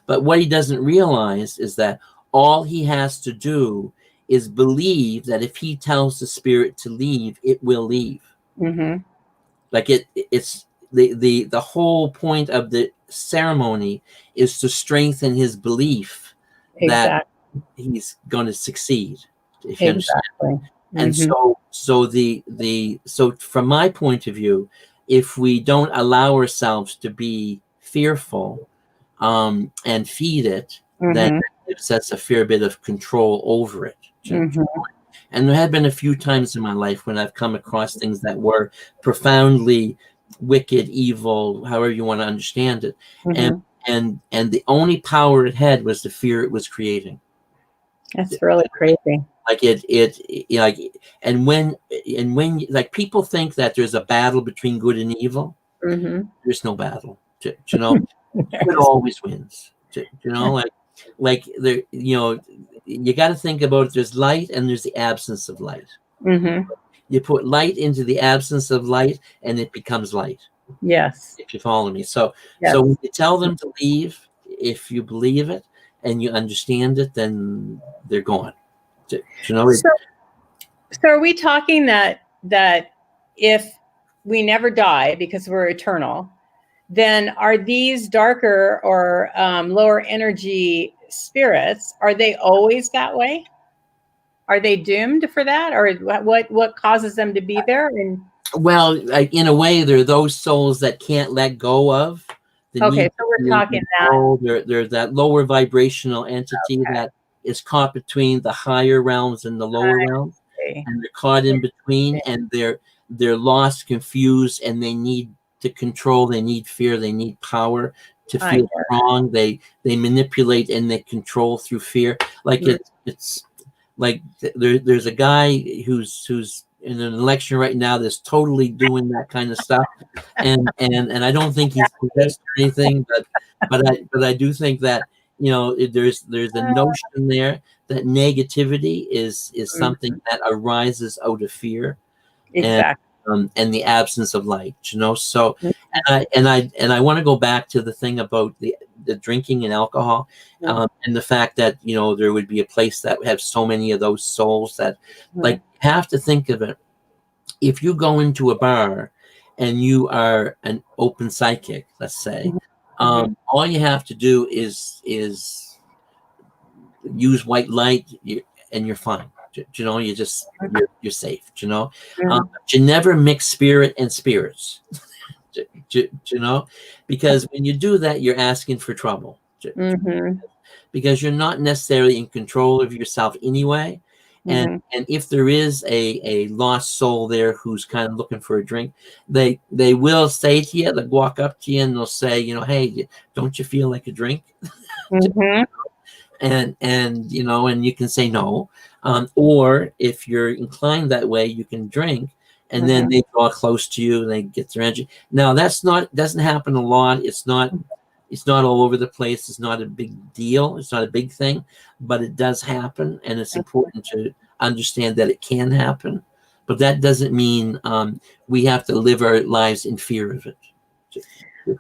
But what he doesn't realize is that all he has to do is believe that if he tells the spirit to leave, it will leave. Like it's the whole point of the ceremony is to strengthen his belief that he's going to succeed. If you understand. And so from my point of view, if we don't allow ourselves to be fearful and feed it, then it gives us a fair bit of control over it. And there have been a few times in my life when I've come across things that were profoundly wicked, evil, however you want to understand it. And the only power it had was the fear it was creating. That's really crazy. Like and when like people think that there's a battle between good and evil, there's no battle. You know, good always wins. You know, like there, you know, you got to think about it. There's light and there's the absence of light. You put light into the absence of light, and it becomes light. Yes. If you follow me. So when you tell them to leave, if you believe it and you understand it, then they're gone. You know. So are we talking that if we never die because we're eternal, then are these darker or lower energy spirits, are they always that way? Are they doomed for that, or what causes them to be there? And well, like, in a way, they're those souls that can't let go of. So we're talking that there's that lower vibrational entity that is caught between the higher realms and the lower realms, and they're caught in between, and they're lost, confused, and they need to control. They need fear. They need power to feel strong. They manipulate and they control through fear. Like it's like there's a guy who's in an election right now that's totally doing that kind of stuff, and I don't think he's possessed or anything, but I do think that, you know, there's a notion there that negativity is something that arises out of fear, and the absence of light, you know. So and I want to go back to the thing about the drinking and alcohol, and the fact that, you know, there would be a place that have so many of those souls that like have to think of it. If you go into a bar and you are an open psychic, let's say, all you have to do is use white light, and you're fine. You know, you're safe. You know, you never mix spirit and spirits. You know, because when you do that, you're asking for trouble. Because you're not necessarily in control of yourself anyway. And if there is a lost soul there who's kind of looking for a drink, they will say to you, they'll walk up to you and they'll say, you know, hey, don't you feel like a drink? And you know, and you can say no, or if you're inclined that way, you can drink, and then they draw close to you and they get their energy. Now doesn't happen a lot. It's not It's not all over the place. It's not a big deal. It's not a big thing, but it does happen, and it's important to understand that it can happen. But that doesn't mean we have to live our lives in fear of it.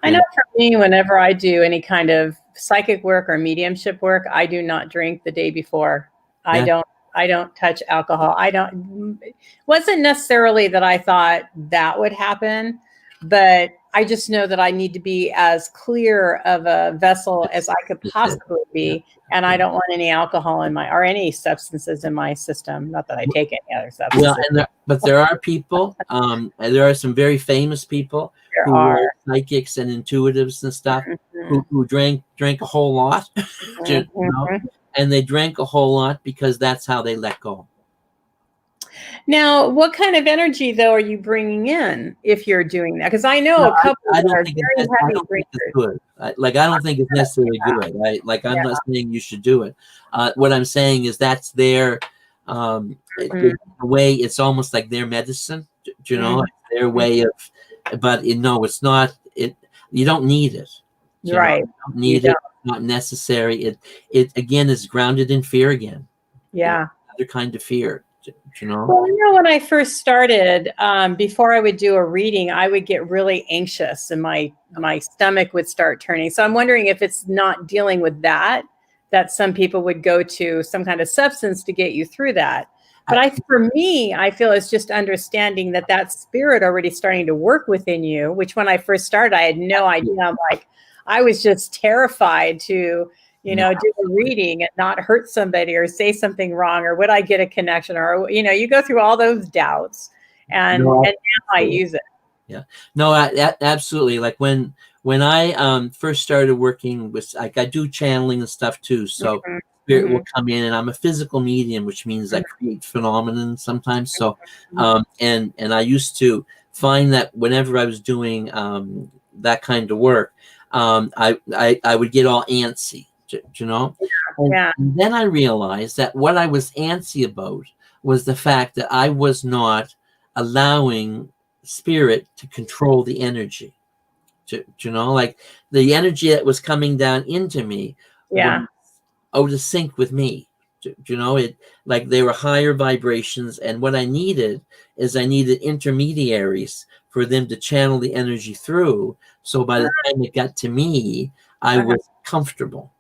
I know for me, whenever I do any kind of psychic work or mediumship work, I do not drink the day before. Yeah. I don't touch alcohol. It wasn't necessarily that I thought that would happen, but I just know that I need to be as clear of a vessel as I could possibly be. And I don't want any alcohol or any substances in my system. Not that I take any other substances. Well, but there are people, and there are some very famous people who are psychics and intuitives and stuff who drank a whole lot, you know? And they drank a whole lot because that's how they let go. Now, what kind of energy, though, are you bringing in if you're doing that? Because I know a couple are very heavy drinkers. Good. I don't think it's necessarily good. I'm not saying you should do it. What I'm saying is that's their the way. It's almost like their medicine. You know, their way of. But no, it's not. You don't need it. Right. You don't need it. It's not necessary. It again is grounded in fear again. Yeah. Another kind of fear. You know? Well, when I first started, before I would do a reading, I would get really anxious and my stomach would start turning. So I'm wondering if it's not dealing with that some people would go to some kind of substance to get you through that. But for me, I feel it's just understanding that spirit already starting to work within you, which when I first started, I had no idea. I was just terrified to, do a reading and not hurt somebody or say something wrong, or would I get a connection, or, you go through all those doubts and now I use it. Yeah, no, absolutely. Like when I first started working with, I do channeling and stuff too. So spirit will come in, and I'm a physical medium, which means I create phenomenon sometimes. So, and I used to find that whenever I was doing that kind of work, I would get all antsy. You know, and then I realized that what I was antsy about was the fact that I was not allowing spirit to control the energy. You know, like the energy that was coming down into me was out of sync with me. You know, it like they were higher vibrations, and what I needed intermediaries for them to channel the energy through. So by the time it got to me, I was comfortable.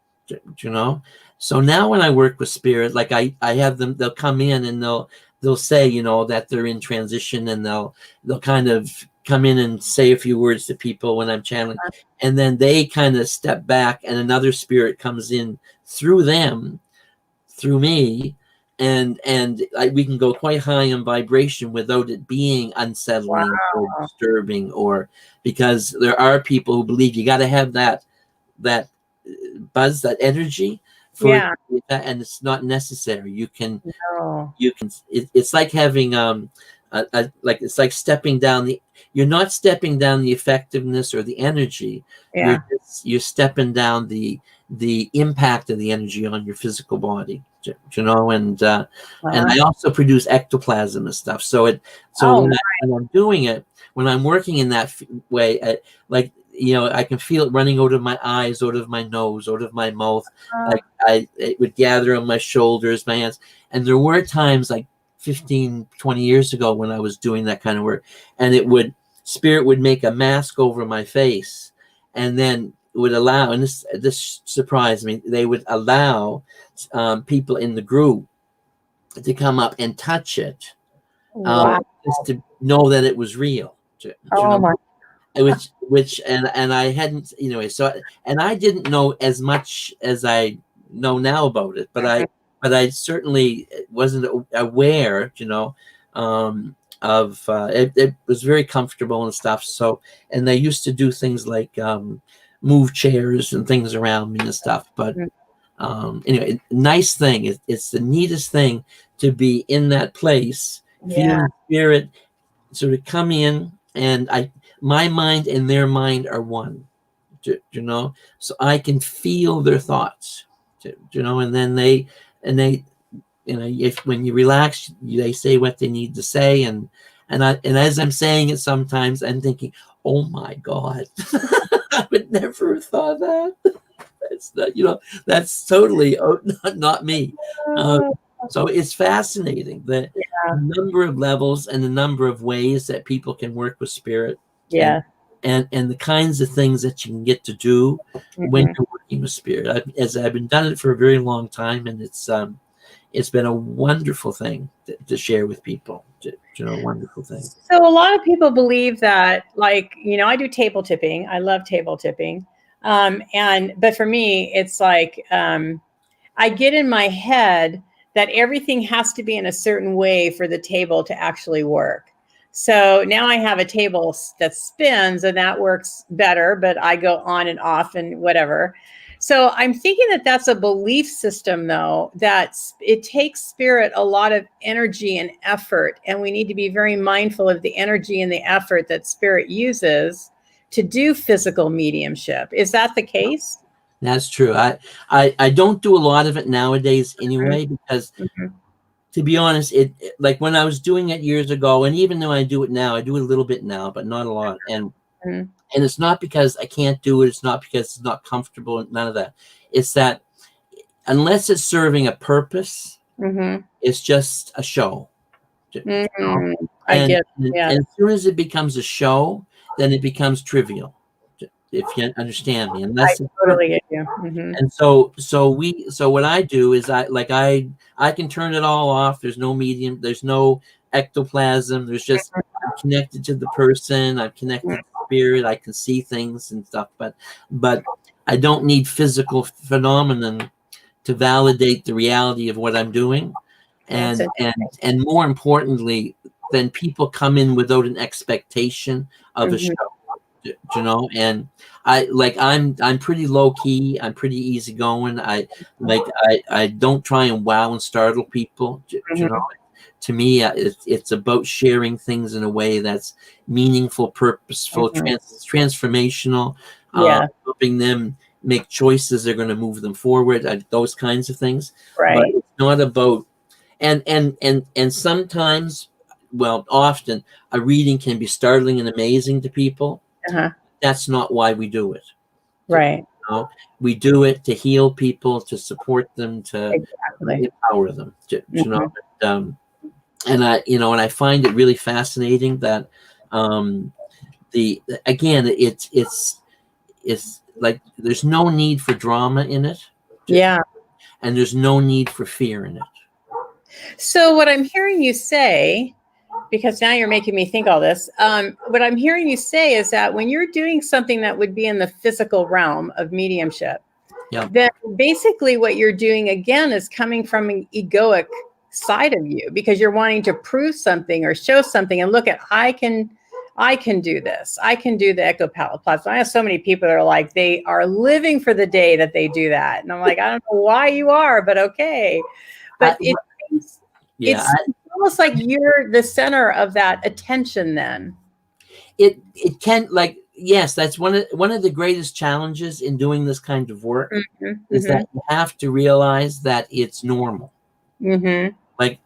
You know, so now when I work with spirit, like I have them, they'll come in and they'll say, that they're in transition, and they'll kind of come in and say a few words to people when I'm channeling, and then they kind of step back, and another spirit comes in through them, through me, and we can go quite high in vibration without it being unsettling or disturbing, or because there are people who believe you got to have that buzz, that energy for that, and it's not necessary. You can it's like having it's like stepping down you're not stepping down the effectiveness or the energy. You're stepping down the impact of the energy on your physical body, and I also produce ectoplasm and stuff. So when I'm doing it, when I'm working in that way, I can feel it running out of my eyes, out of my nose, out of my mouth. It would gather on my shoulders, my hands. And there were times like 15, 20 years ago when I was doing that kind of work, and spirit would make a mask over my face, and then would allow, and this surprised me, they would allow people in the group to come up and touch it, just to know that it was real. Which I hadn't, so, and I didn't know as much as I know now about it, but I certainly wasn't aware, of it was very comfortable and stuff. So, and they used to do things like move chairs and things around me and stuff. But anyway, nice thing. It's the neatest thing to be in that place, feeling spirit sort of come in, and my mind and their mind are one, so I can feel their thoughts, and then they if when you relax, they say what they need to say, and as I'm saying it, sometimes I'm thinking, oh my God, never thought that. That's not, that's totally not me. So it's fascinating the number of levels and the number of ways that people can work with spirit. Yeah. And the kinds of things that you can get to do when you're working with spirit. I've been done it for a very long time, and it's been a wonderful thing to share with people. Wonderful thing. So a lot of people believe that, like, I do table tipping. I love table tipping. But for me, it's like, I get in my head that everything has to be in a certain way for the table to actually work. So now I have a table that spins, and that works better, but I go on and off and whatever. So I'm thinking that that's a belief system, though, that it takes spirit a lot of energy and effort, and we need to be very mindful of the energy and the effort that spirit uses to do physical mediumship. Is that the case? That's true. I don't do a lot of it nowadays anyway, because to be honest, it like when I was doing it years ago, and even though I do it now, I do it a little bit now, but not a lot. And it's not because I can't do it. It's not because it's not comfortable. None of that. It's that unless it's serving a purpose, it's just a show. I get and as soon as it becomes a show, then it becomes trivial. If you understand me, unless I totally get you. And so what I do is I can turn it all off. There's no medium. There's no ectoplasm. There's just I'm connected to the person. I'm connected to spirit. I can see things and stuff. But I don't need physical phenomenon to validate the reality of what I'm doing. And more importantly, then people come in without an expectation of a show. And I'm pretty low key. I'm pretty easygoing. I don't try and wow and startle people. To me, it's about sharing things in a way that's meaningful, purposeful, transformational, helping them make choices that are going to move them forward. Those kinds of things. Right. But it's not about and sometimes, well, often a reading can be startling and amazing to people. That's not why we do it. Right. We do it to heal people, to support them, to empower them. And I find it really fascinating that it's like there's no need for drama in it. And there's no need for fear in it. So what I'm hearing you say, because now you're making me think all this, what I'm hearing you say is that when you're doing something that would be in the physical realm of mediumship, then basically what you're doing again is coming from an egoic side of you, because you're wanting to prove something or show something and look at, I can do this. I can do the ectoplasm. I have so many people that are like, they are living for the day that they do that. And I'm like, I don't know why you are, but okay. But it's almost like you're the center of that attention then. It can, like, yes, that's one of the greatest challenges in doing this kind of work is that you have to realize that it's normal. Like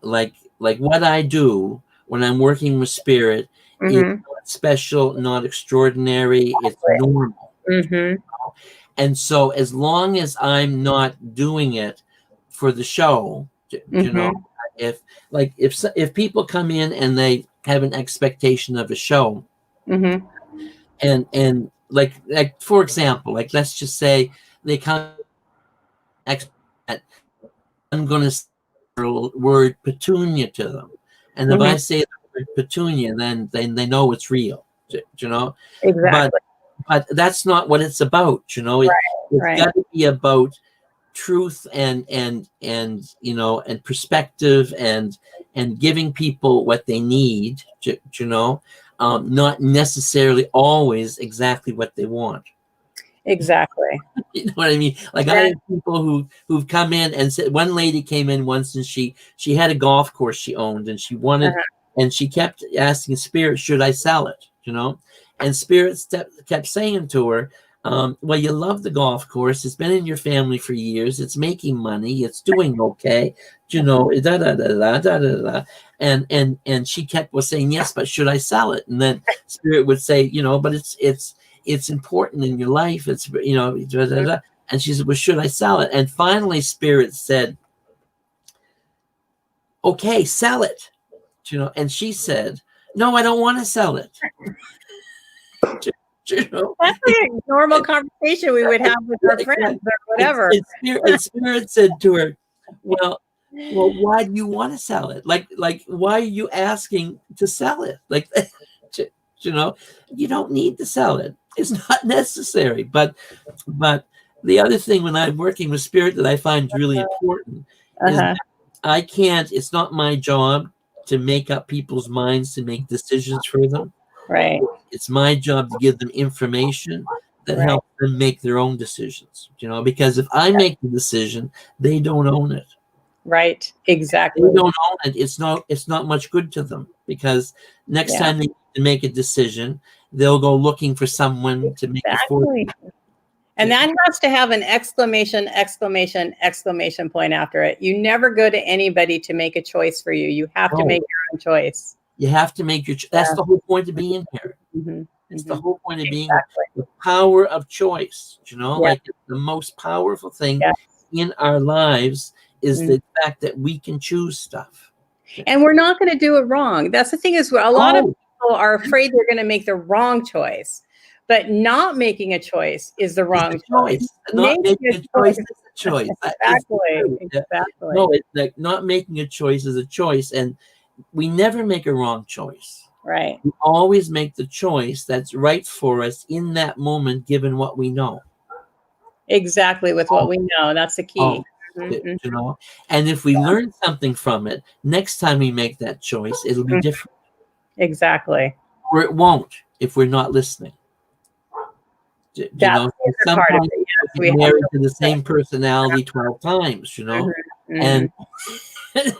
what I do when I'm working with spirit is not special, not extraordinary. It's normal. And so as long as I'm not doing it for the show, if people come in and they have an expectation of a show, and like for example, like let's just say they come, I'm going to say the word petunia to them, and if I say the word petunia, then they know it's real. Exactly. But that's not what it's about. It's got to be about truth and perspective and giving people what they need, not necessarily always exactly what they want. Exactly. You know what I mean? Like I have people who've come in and said, one lady came in once and she had a golf course she owned and she wanted, and she kept asking Spirit, should I sell it? And Spirit kept saying to her, well, you love the golf course. It's been in your family for years. It's making money. It's doing okay. And she kept saying, yes, but should I sell it? And then Spirit would say, but it's important in your life. It's, you know, da, da, da. And she said, well, should I sell it? And finally Spirit said, okay, sell it. You know, and she said, no, I don't want to sell it. You know? That's like a normal conversation we would have with our friends or whatever. And Spirit said to her, well, why do you want to sell it? Like, why are you asking to sell it? Like, you know, you don't need to sell it. It's not necessary. But the other thing when I'm working with Spirit that I find really important is that I can't, it's not my job to make up people's minds to make decisions for them. Right. It's my job to give them information that helps them make their own decisions, you know, because if I make the decision, they don't own it. Right. Exactly. They don't own it. It's not much good to them, because next time they make a decision, they'll go looking for someone to make it for them. And that has to have an exclamation point after it. You never go to anybody to make a choice for you. You have to make your own choice. You have to make your that's the whole point of being here. It's the whole point of being the power of choice, you know, like the most powerful thing in our lives is the fact that we can choose stuff. And we're not going to do it wrong. That's the thing, is a lot of people are afraid they're going to make the wrong choice, but not making a choice is the wrong choice. Not making a choice is a choice. Exactly. No, it's like not making a choice is a choice, and we never make a wrong choice. Right. We always make the choice that's right for us in that moment, given what we know. Exactly, with what we know. That's the key. You know, and if we learn something from it, next time we make that choice, it'll be different. Exactly. Or it won't if we're not listening. You know, sometimes we get married to the same personality 12 times, you know, and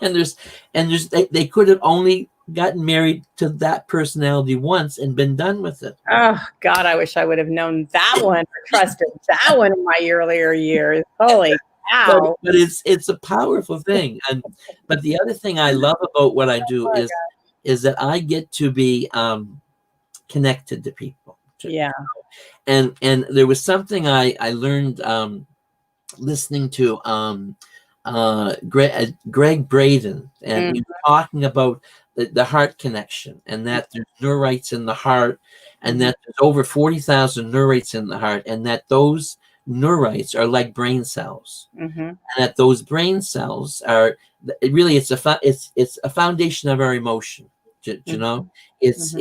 there's they could have only gotten married to that personality once and been done with it. Oh God, I wish I would have known that one or trusted that one in my earlier years. Holy cow. But it's a powerful thing. But the other thing I love about what I do is that I get to be connected to people. Yeah. And there was something I learned listening to Greg Braden, and he was talking about the heart connection, and that there's neurites in the heart, and that there's over 40,000 neurites in the heart, and that those neurites are like brain cells, and that those brain cells are really it's a foundation of our emotion. You know, it's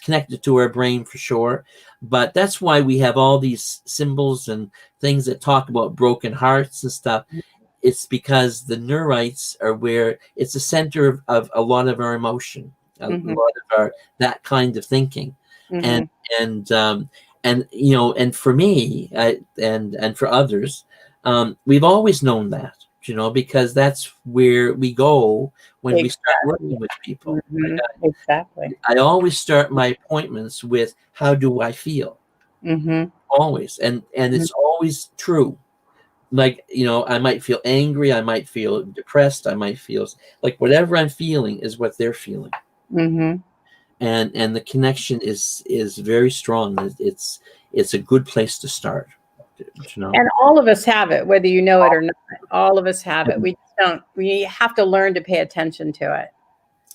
connected to our brain for sure, but that's why we have all these symbols and things that talk about broken hearts and stuff. It's because the neurites are where it's the center of a lot of our emotion, a lot of our that kind of thinking, and you know, and for me and for others, we've always known that. You know, because that's where we go when we start working with people. I always start my appointments with, how do I feel? Always. And it's always true. Like, you know, I might feel angry. I might feel depressed. I might feel like whatever I'm feeling is what they're feeling. And the connection is very strong. It's a good place to start. You know? And all of us have it, whether you know it or not. All of us have it. We just don't. We have to learn to pay attention to it.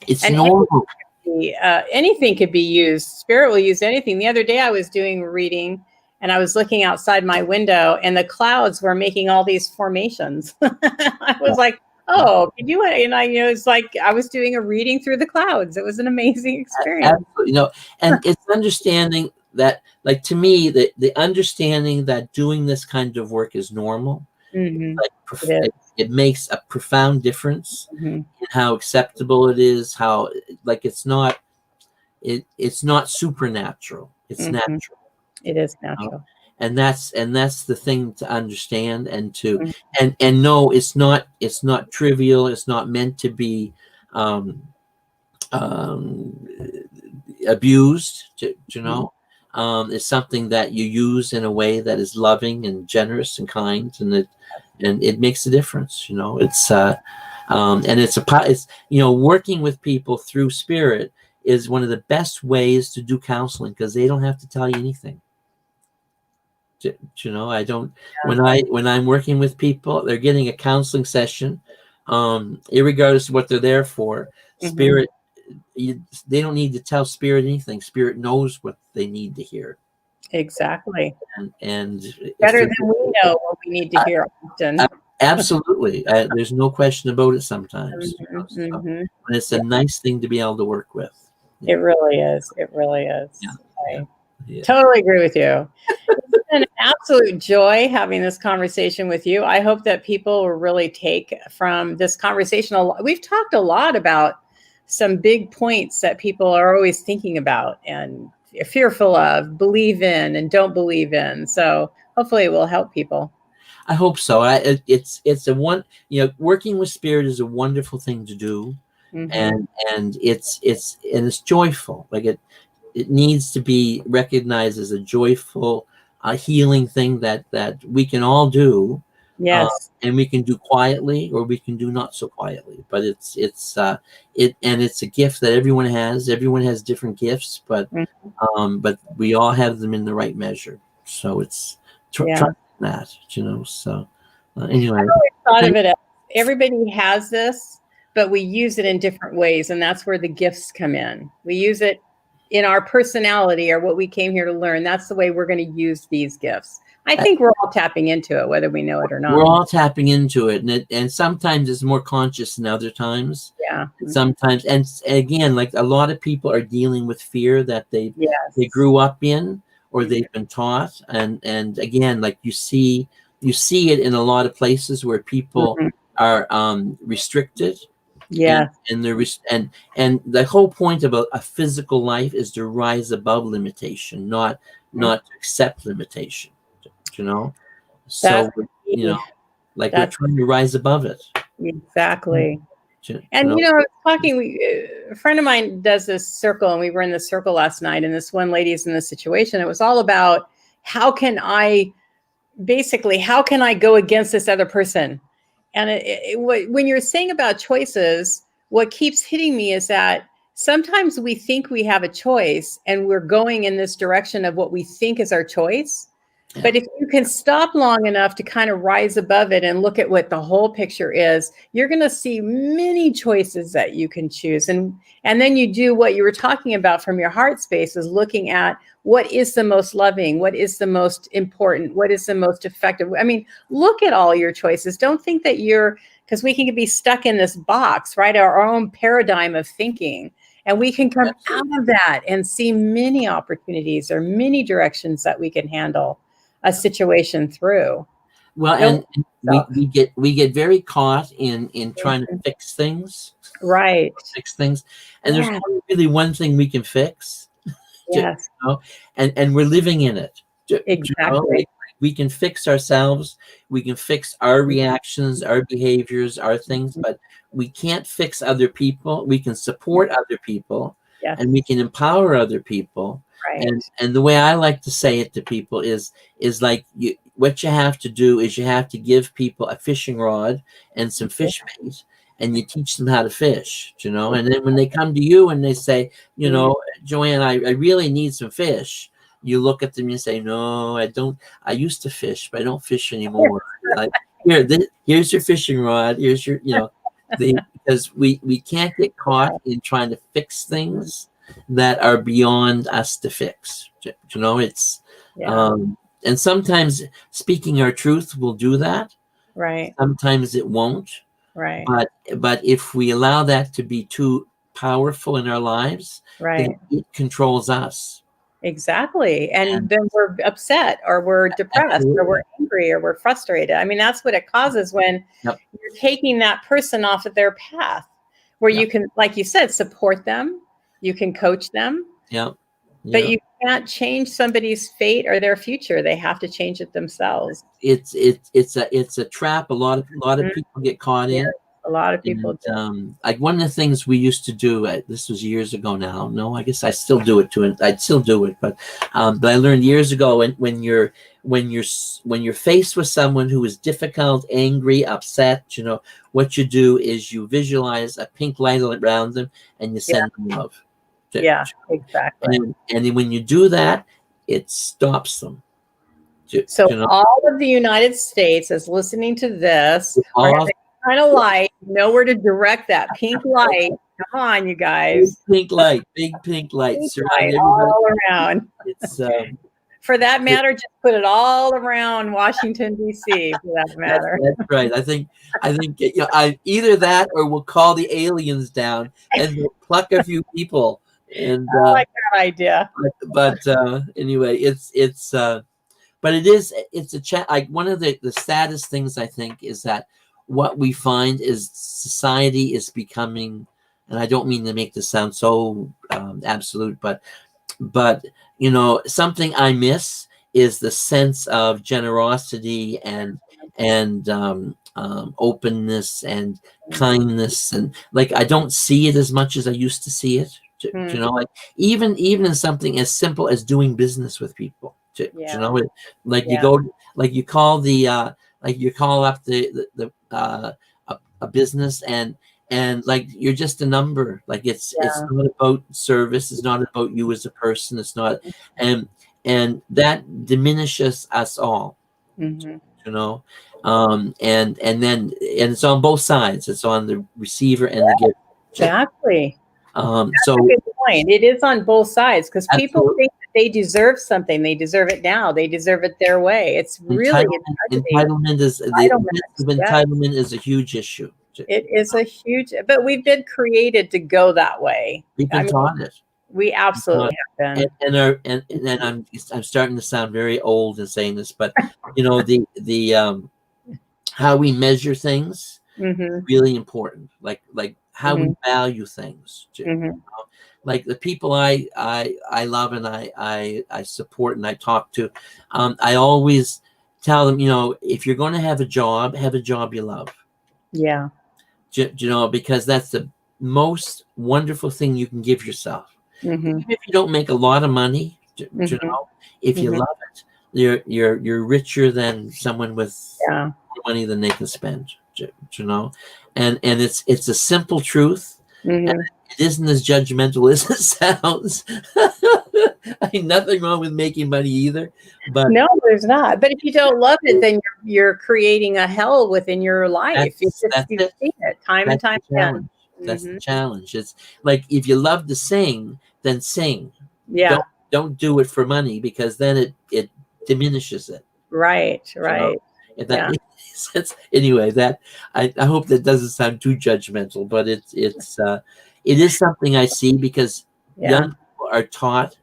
It's normal. Anything could be used. Spirit will use anything. The other day I was doing a reading, and I was looking outside my window, and the clouds were making all these formations. I was like, "Oh, can you?" And it's like I was doing a reading through the clouds. It was an amazing experience. Absolutely. You know, and it's understanding that, like, to me, the understanding that doing this kind of work is normal, it makes a profound difference in how acceptable it is, how, like, it's not supernatural, it's natural. It is natural. And that's the thing to understand and to and no, it's not trivial. It's not meant to be abused, you know. It's something that you use in a way that is loving and generous and kind, and it makes a difference. You know, it's you know, working with people through Spirit is one of the best ways to do counseling, because they don't have to tell you anything. I don't, when I'm working with people, they're getting a counseling session, irregardless of what they're there for. Spirit, they don't need to tell Spirit anything. Spirit knows what they need to hear. Exactly. And better than we know what we need to hear often. Absolutely. There's no question about it sometimes. And it's a nice thing to be able to work with. It really is. It really is. Yeah. I totally agree with you. It's been an absolute joy having this conversation with you. I hope that people will really take from this conversation. We've talked a lot about some big points that people are always thinking about and fearful of, believe in and don't believe in. So hopefully it will help people. I hope so. It's a one, working with Spirit is a wonderful thing to do. And it's joyful. Like it needs to be recognized as a joyful, healing thing that we can all do. Yes. And we can do quietly, or we can do not so quietly. But it's a gift that everyone has. Everyone has different gifts, but we all have them in the right measure. So it's try that, So anyway, I always thought of it as everybody has this, but we use it in different ways, and that's where the gifts come in. We use it in our personality or what we came here to learn. That's the way we're going to use these gifts. I think we're all tapping into it, whether we know it or not. We're all tapping into it, and sometimes it's more conscious than other times. Yeah. Sometimes, and again, like a lot of people are dealing with fear that they grew up in, or they've been taught, and again, like you see it in a lot of places where people are restricted. Yeah. And and the whole point about a physical life is to rise above limitation, not to accept limitation. So like we're trying to rise above it. Exactly. And I was talking, a friend of mine does this circle, and we were in the circle last night, and this one lady's in this situation. It was all about how can I go against this other person? And when you're saying about choices, what keeps hitting me is that sometimes we think we have a choice and we're going in this direction of what we think is our choice. Yeah. But if you can stop long enough to kind of rise above it and look at what the whole picture is, you're going to see many choices that you can choose. And then you do what you were talking about from your heart space, is looking at what is the most loving, what is the most important, what is the most effective. I mean, look at all your choices. Don't think that because we can be stuck in this box, right? Our own paradigm of thinking. And we can come out of that and see many opportunities or many directions that we can handle a situation through. Well, and we get very caught in trying to fix things. Right. Fix things. And there's only really one thing we can fix. Yes. And we're living in it. Exactly. We can fix ourselves. We can fix our reactions, our behaviors, our things, but we can't fix other people. We can support other people, and we can empower other people. Right. And the way I like to say it to people is like what you have to do is you have to give people a fishing rod and some fish bait, and you teach them how to fish, and then when they come to you and they say, Joanne, I really need some fish. You look at them and you say, no, I don't. I used to fish, but I don't fish anymore. Like, here's your fishing rod. Here's your, because we can't get caught in trying to fix things that are beyond us to fix. It's, and sometimes speaking our truth will do that. Right. Sometimes it won't. Right. But if we allow that to be too powerful in our lives, then it controls us. Exactly. And then we're upset, or we're depressed, or we're angry, or we're frustrated. I mean, that's what it causes when you're taking that person off of their path, where you can, like you said, support them, you can coach them. But you can't change somebody's fate or their future. They have to change it themselves. It's a trap. A lot of people get caught in. A lot of people do. Like one of the things we used to do, this was years ago now. No, I guess I still do it too. I'd still do it, but I learned years ago when you're faced with someone who is difficult, angry, upset, what you do is you visualize a pink light around them and you send them love. Yeah, exactly. And then when you do that, it stops them. So You know, all of the United States is listening to this, or all having kind of light, know where to direct that pink light. Come on, you guys. big pink light Pink surround light everybody. all around. It's For that matter, just put it all around Washington, D.C., for that matter. that's right. I think either that or we'll call the aliens down and we'll pluck a few people. And I like that idea. but anyway, but it's a chat. Like one of the saddest things I think is that what we find is society is becoming, and I don't mean to make this sound so absolute, but something I miss is the sense of generosity and openness and kindness, and like I don't see it as much as I used to see it. Like even in something as simple as doing business with people. Like you go, like you call like you call up a business and like you're just a number. Like it's not about service, it's not about you as a person, it's not, and that diminishes us all. And then it's on both sides. It's on the receiver and the giver. Exactly. That's So a good point. It is on both sides because people absolutely. think that they deserve something. They deserve it now. They deserve it their way. It's really entitlement is a huge issue. It is a huge, but we've been created to go that way. We've been taught it. We absolutely have been. And I'm starting to sound very old in saying this, but the how we measure things is really important. Like how we value things. Like the people I love and I support and I talk to, I always tell them, if you're going to have a job you love. Yeah. Because that's the most wonderful thing you can give yourself. Even if you don't make a lot of money, if you love it, you're richer than someone with more money than they can spend. And it's a simple truth. And it isn't as judgmental as it sounds. I mean, nothing wrong with making money either, but no, there's not. But if you don't love it, then you're creating a hell within your life. You've seen it time and time again. That's the challenge. It's like if you love to sing, then sing. Yeah. Don't do it for money because then it diminishes it. Right. If that makes sense. Anyway, that I hope that doesn't sound too judgmental, but it is something I see because young people are taught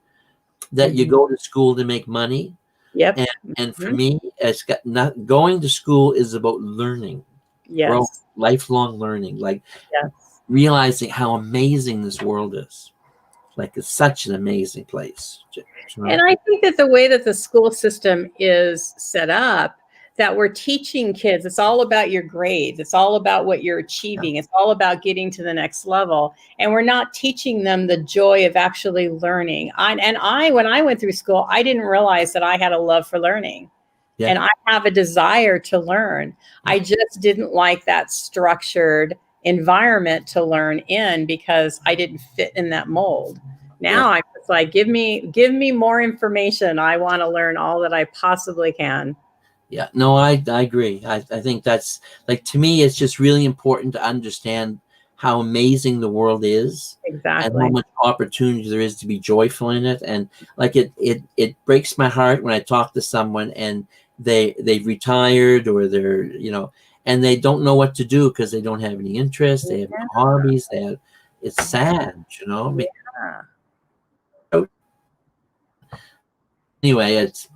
that you go to school to make money. Yep. And for me, not going to school is about learning. Yes. Lifelong learning, like realizing how amazing this world is. Like it's such an amazing place. And I think that the way that the school system is set up, that we're teaching kids, it's all about your grades. It's all about what you're achieving. It's all about getting to the next level. And we're not teaching them the joy of actually learning. When I went through school, I didn't realize that I had a love for learning. Yeah. And I have a desire to learn. I just didn't like that structured environment to learn in because I didn't fit in that mold. Now I'm just like, give me more information. I want to learn all that I possibly can. Yeah, no, I agree. I think that's like, to me, it's just really important to understand how amazing the world is. Exactly. And how much opportunity there is to be joyful in it. And like it breaks my heart when I talk to someone and they've retired or they're, and they don't know what to do because they don't have any interest, they have no hobbies, it's sad, Anyway, it's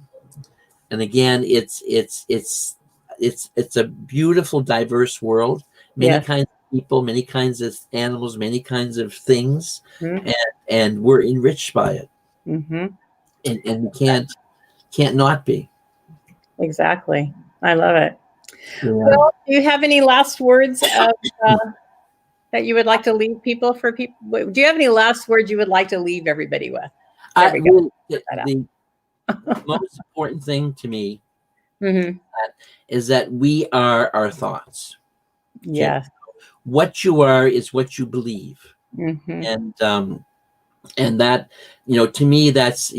a beautiful, diverse world. Many kinds of people, many kinds of animals, many kinds of things, and we're enriched by it. And we can't not be. Exactly. I love it. Yeah. Well, do you have any last words that you would like to leave people for people? Do you have any last words you would like to leave everybody with? The most important thing to me is that we are our thoughts. Yes. What you are is what you believe. And And that, to me, that's,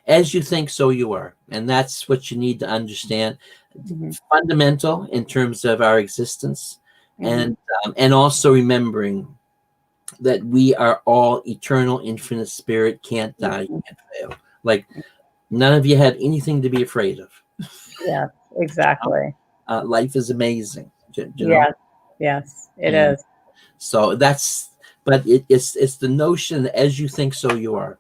as you think, so you are. And that's what you need to understand. Mm-hmm. Fundamental in terms of our existence. Mm-hmm. And also remembering that we are all eternal, infinite spirit, can't die, can't fail. Like, none of you have anything to be afraid of. Yeah, exactly. Life is amazing. Yes, it is. So but it's the notion that as you think, so you are.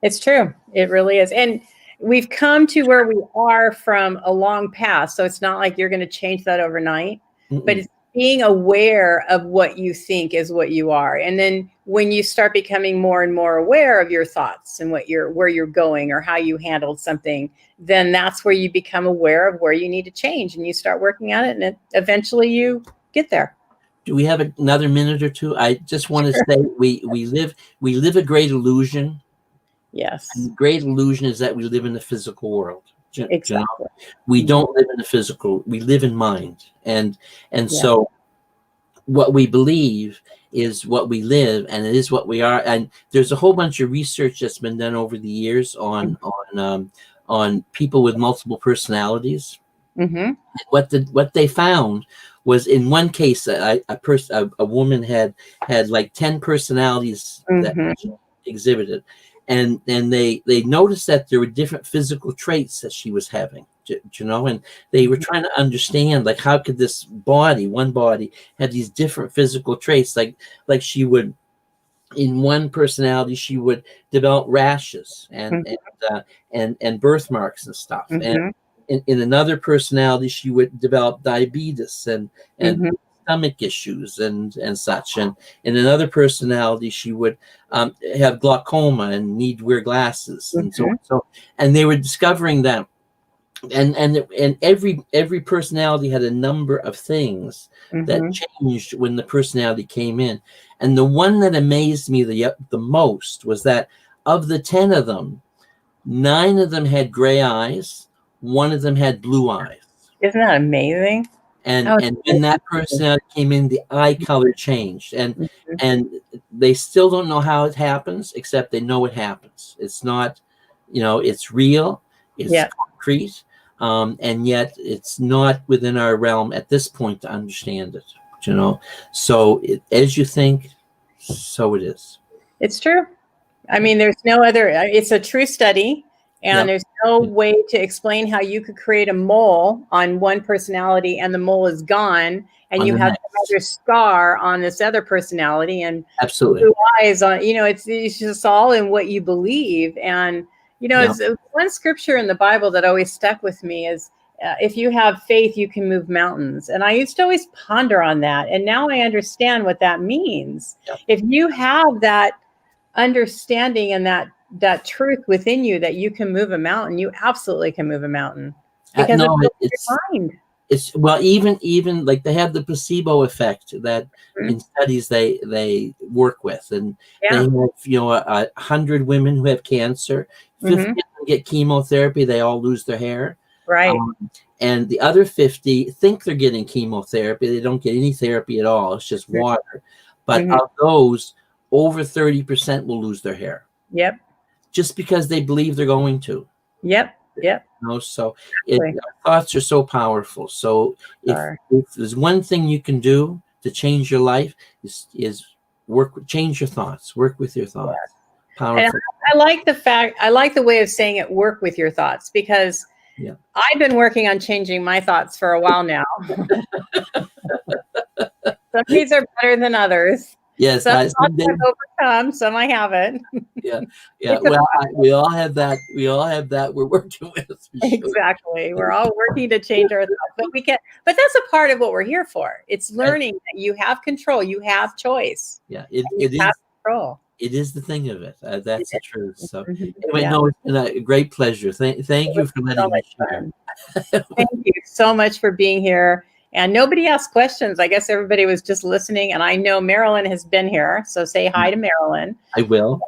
It's true. It really is. And we've come to where we are from a long past. So it's not like you're going to change that overnight, but it's being aware of what you think is what you are. And then when you start becoming more and more aware of your thoughts and where you're going or how you handled something, then that's where you become aware of where you need to change, and you start working at it, and eventually you get there. Do we have another minute or two? I just want to say we live a great illusion. Yes. And the great illusion is that we live in the physical world. Exactly. We don't live in the physical. We live in mind. And so what we believe is what we live, and it is what we are. And there's a whole bunch of research that's been done over the years on people with multiple personalities. Mm-hmm. What they found was, in one case, a woman had like 10 personalities that exhibited, and they noticed that there were different physical traits that she was having, and they were trying to understand, like, how could this one body have these different physical traits, like she would, in one personality, she would develop rashes and birthmarks and stuff, and in another personality, she would develop diabetes and stomach issues and such. And in another personality, she would have glaucoma and need to wear glasses and so on. And they were discovering that. And every personality had a number of things that changed when the personality came in. And the one that amazed me the most was that of the 10 of them, 9 of them had gray eyes. 1 of them had blue eyes. Isn't that amazing? And when that personality came in, the eye color changed. And they still don't know how it happens, except they know it happens. It's not, it's real, it's concrete, and yet it's not within our realm at this point to understand it. So as you think, so it is. It's true. I mean, there's no other. It's a true study. And there's no way to explain how you could create a mole on one personality and the mole is gone, and you have another scar on this other personality, and absolutely blue eyes on. It's just all in what you believe. And it's one scripture in the Bible that always stuck with me is, if you have faith, you can move mountains. And I used to always ponder on that, and now I understand what that means. If you have that understanding and that truth within you that you can move a mountain, you absolutely can move a mountain, because it's your mind. It's even like they have the placebo effect that in studies they work with, and they have 100 women who have cancer, 50 of them get chemotherapy, they all lose their hair, right? And the other 50 think they're getting chemotherapy, they don't get any therapy at all, it's just water. But of those, over 30% will lose their hair. Yep. Just because they believe they're going to. Yep. So our thoughts are so powerful. So if there's one thing you can do to change your life, is change your thoughts. Work with your thoughts. Powerful. And I like the way of saying it, work with your thoughts, because I've been working on changing my thoughts for a while now. Some days are better than others. Yes, some I've overcome, some I haven't. Yeah. Well, we all have that. We're working with. Sure. Exactly. We're all working to change our thoughts, but we can't. But that's a part of what we're here for. It's learning that you have control, you have choice. Yeah, it is control. It is the thing of it. That's the truth. So anyway, no, it's been a great pleasure. Thank you for letting me share. Thank you so much for being here. And nobody asked questions. I guess everybody was just listening. And I know Marilyn has been here, so say hi to Marilyn. I will.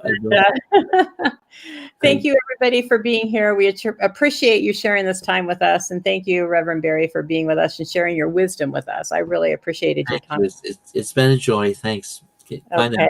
Thank you, everybody, for being here. We appreciate you sharing this time with us. And thank you, Reverend Barry, for being with us and sharing your wisdom with us. I really appreciated your time. It's been a joy. Thanks. Okay. Bye now.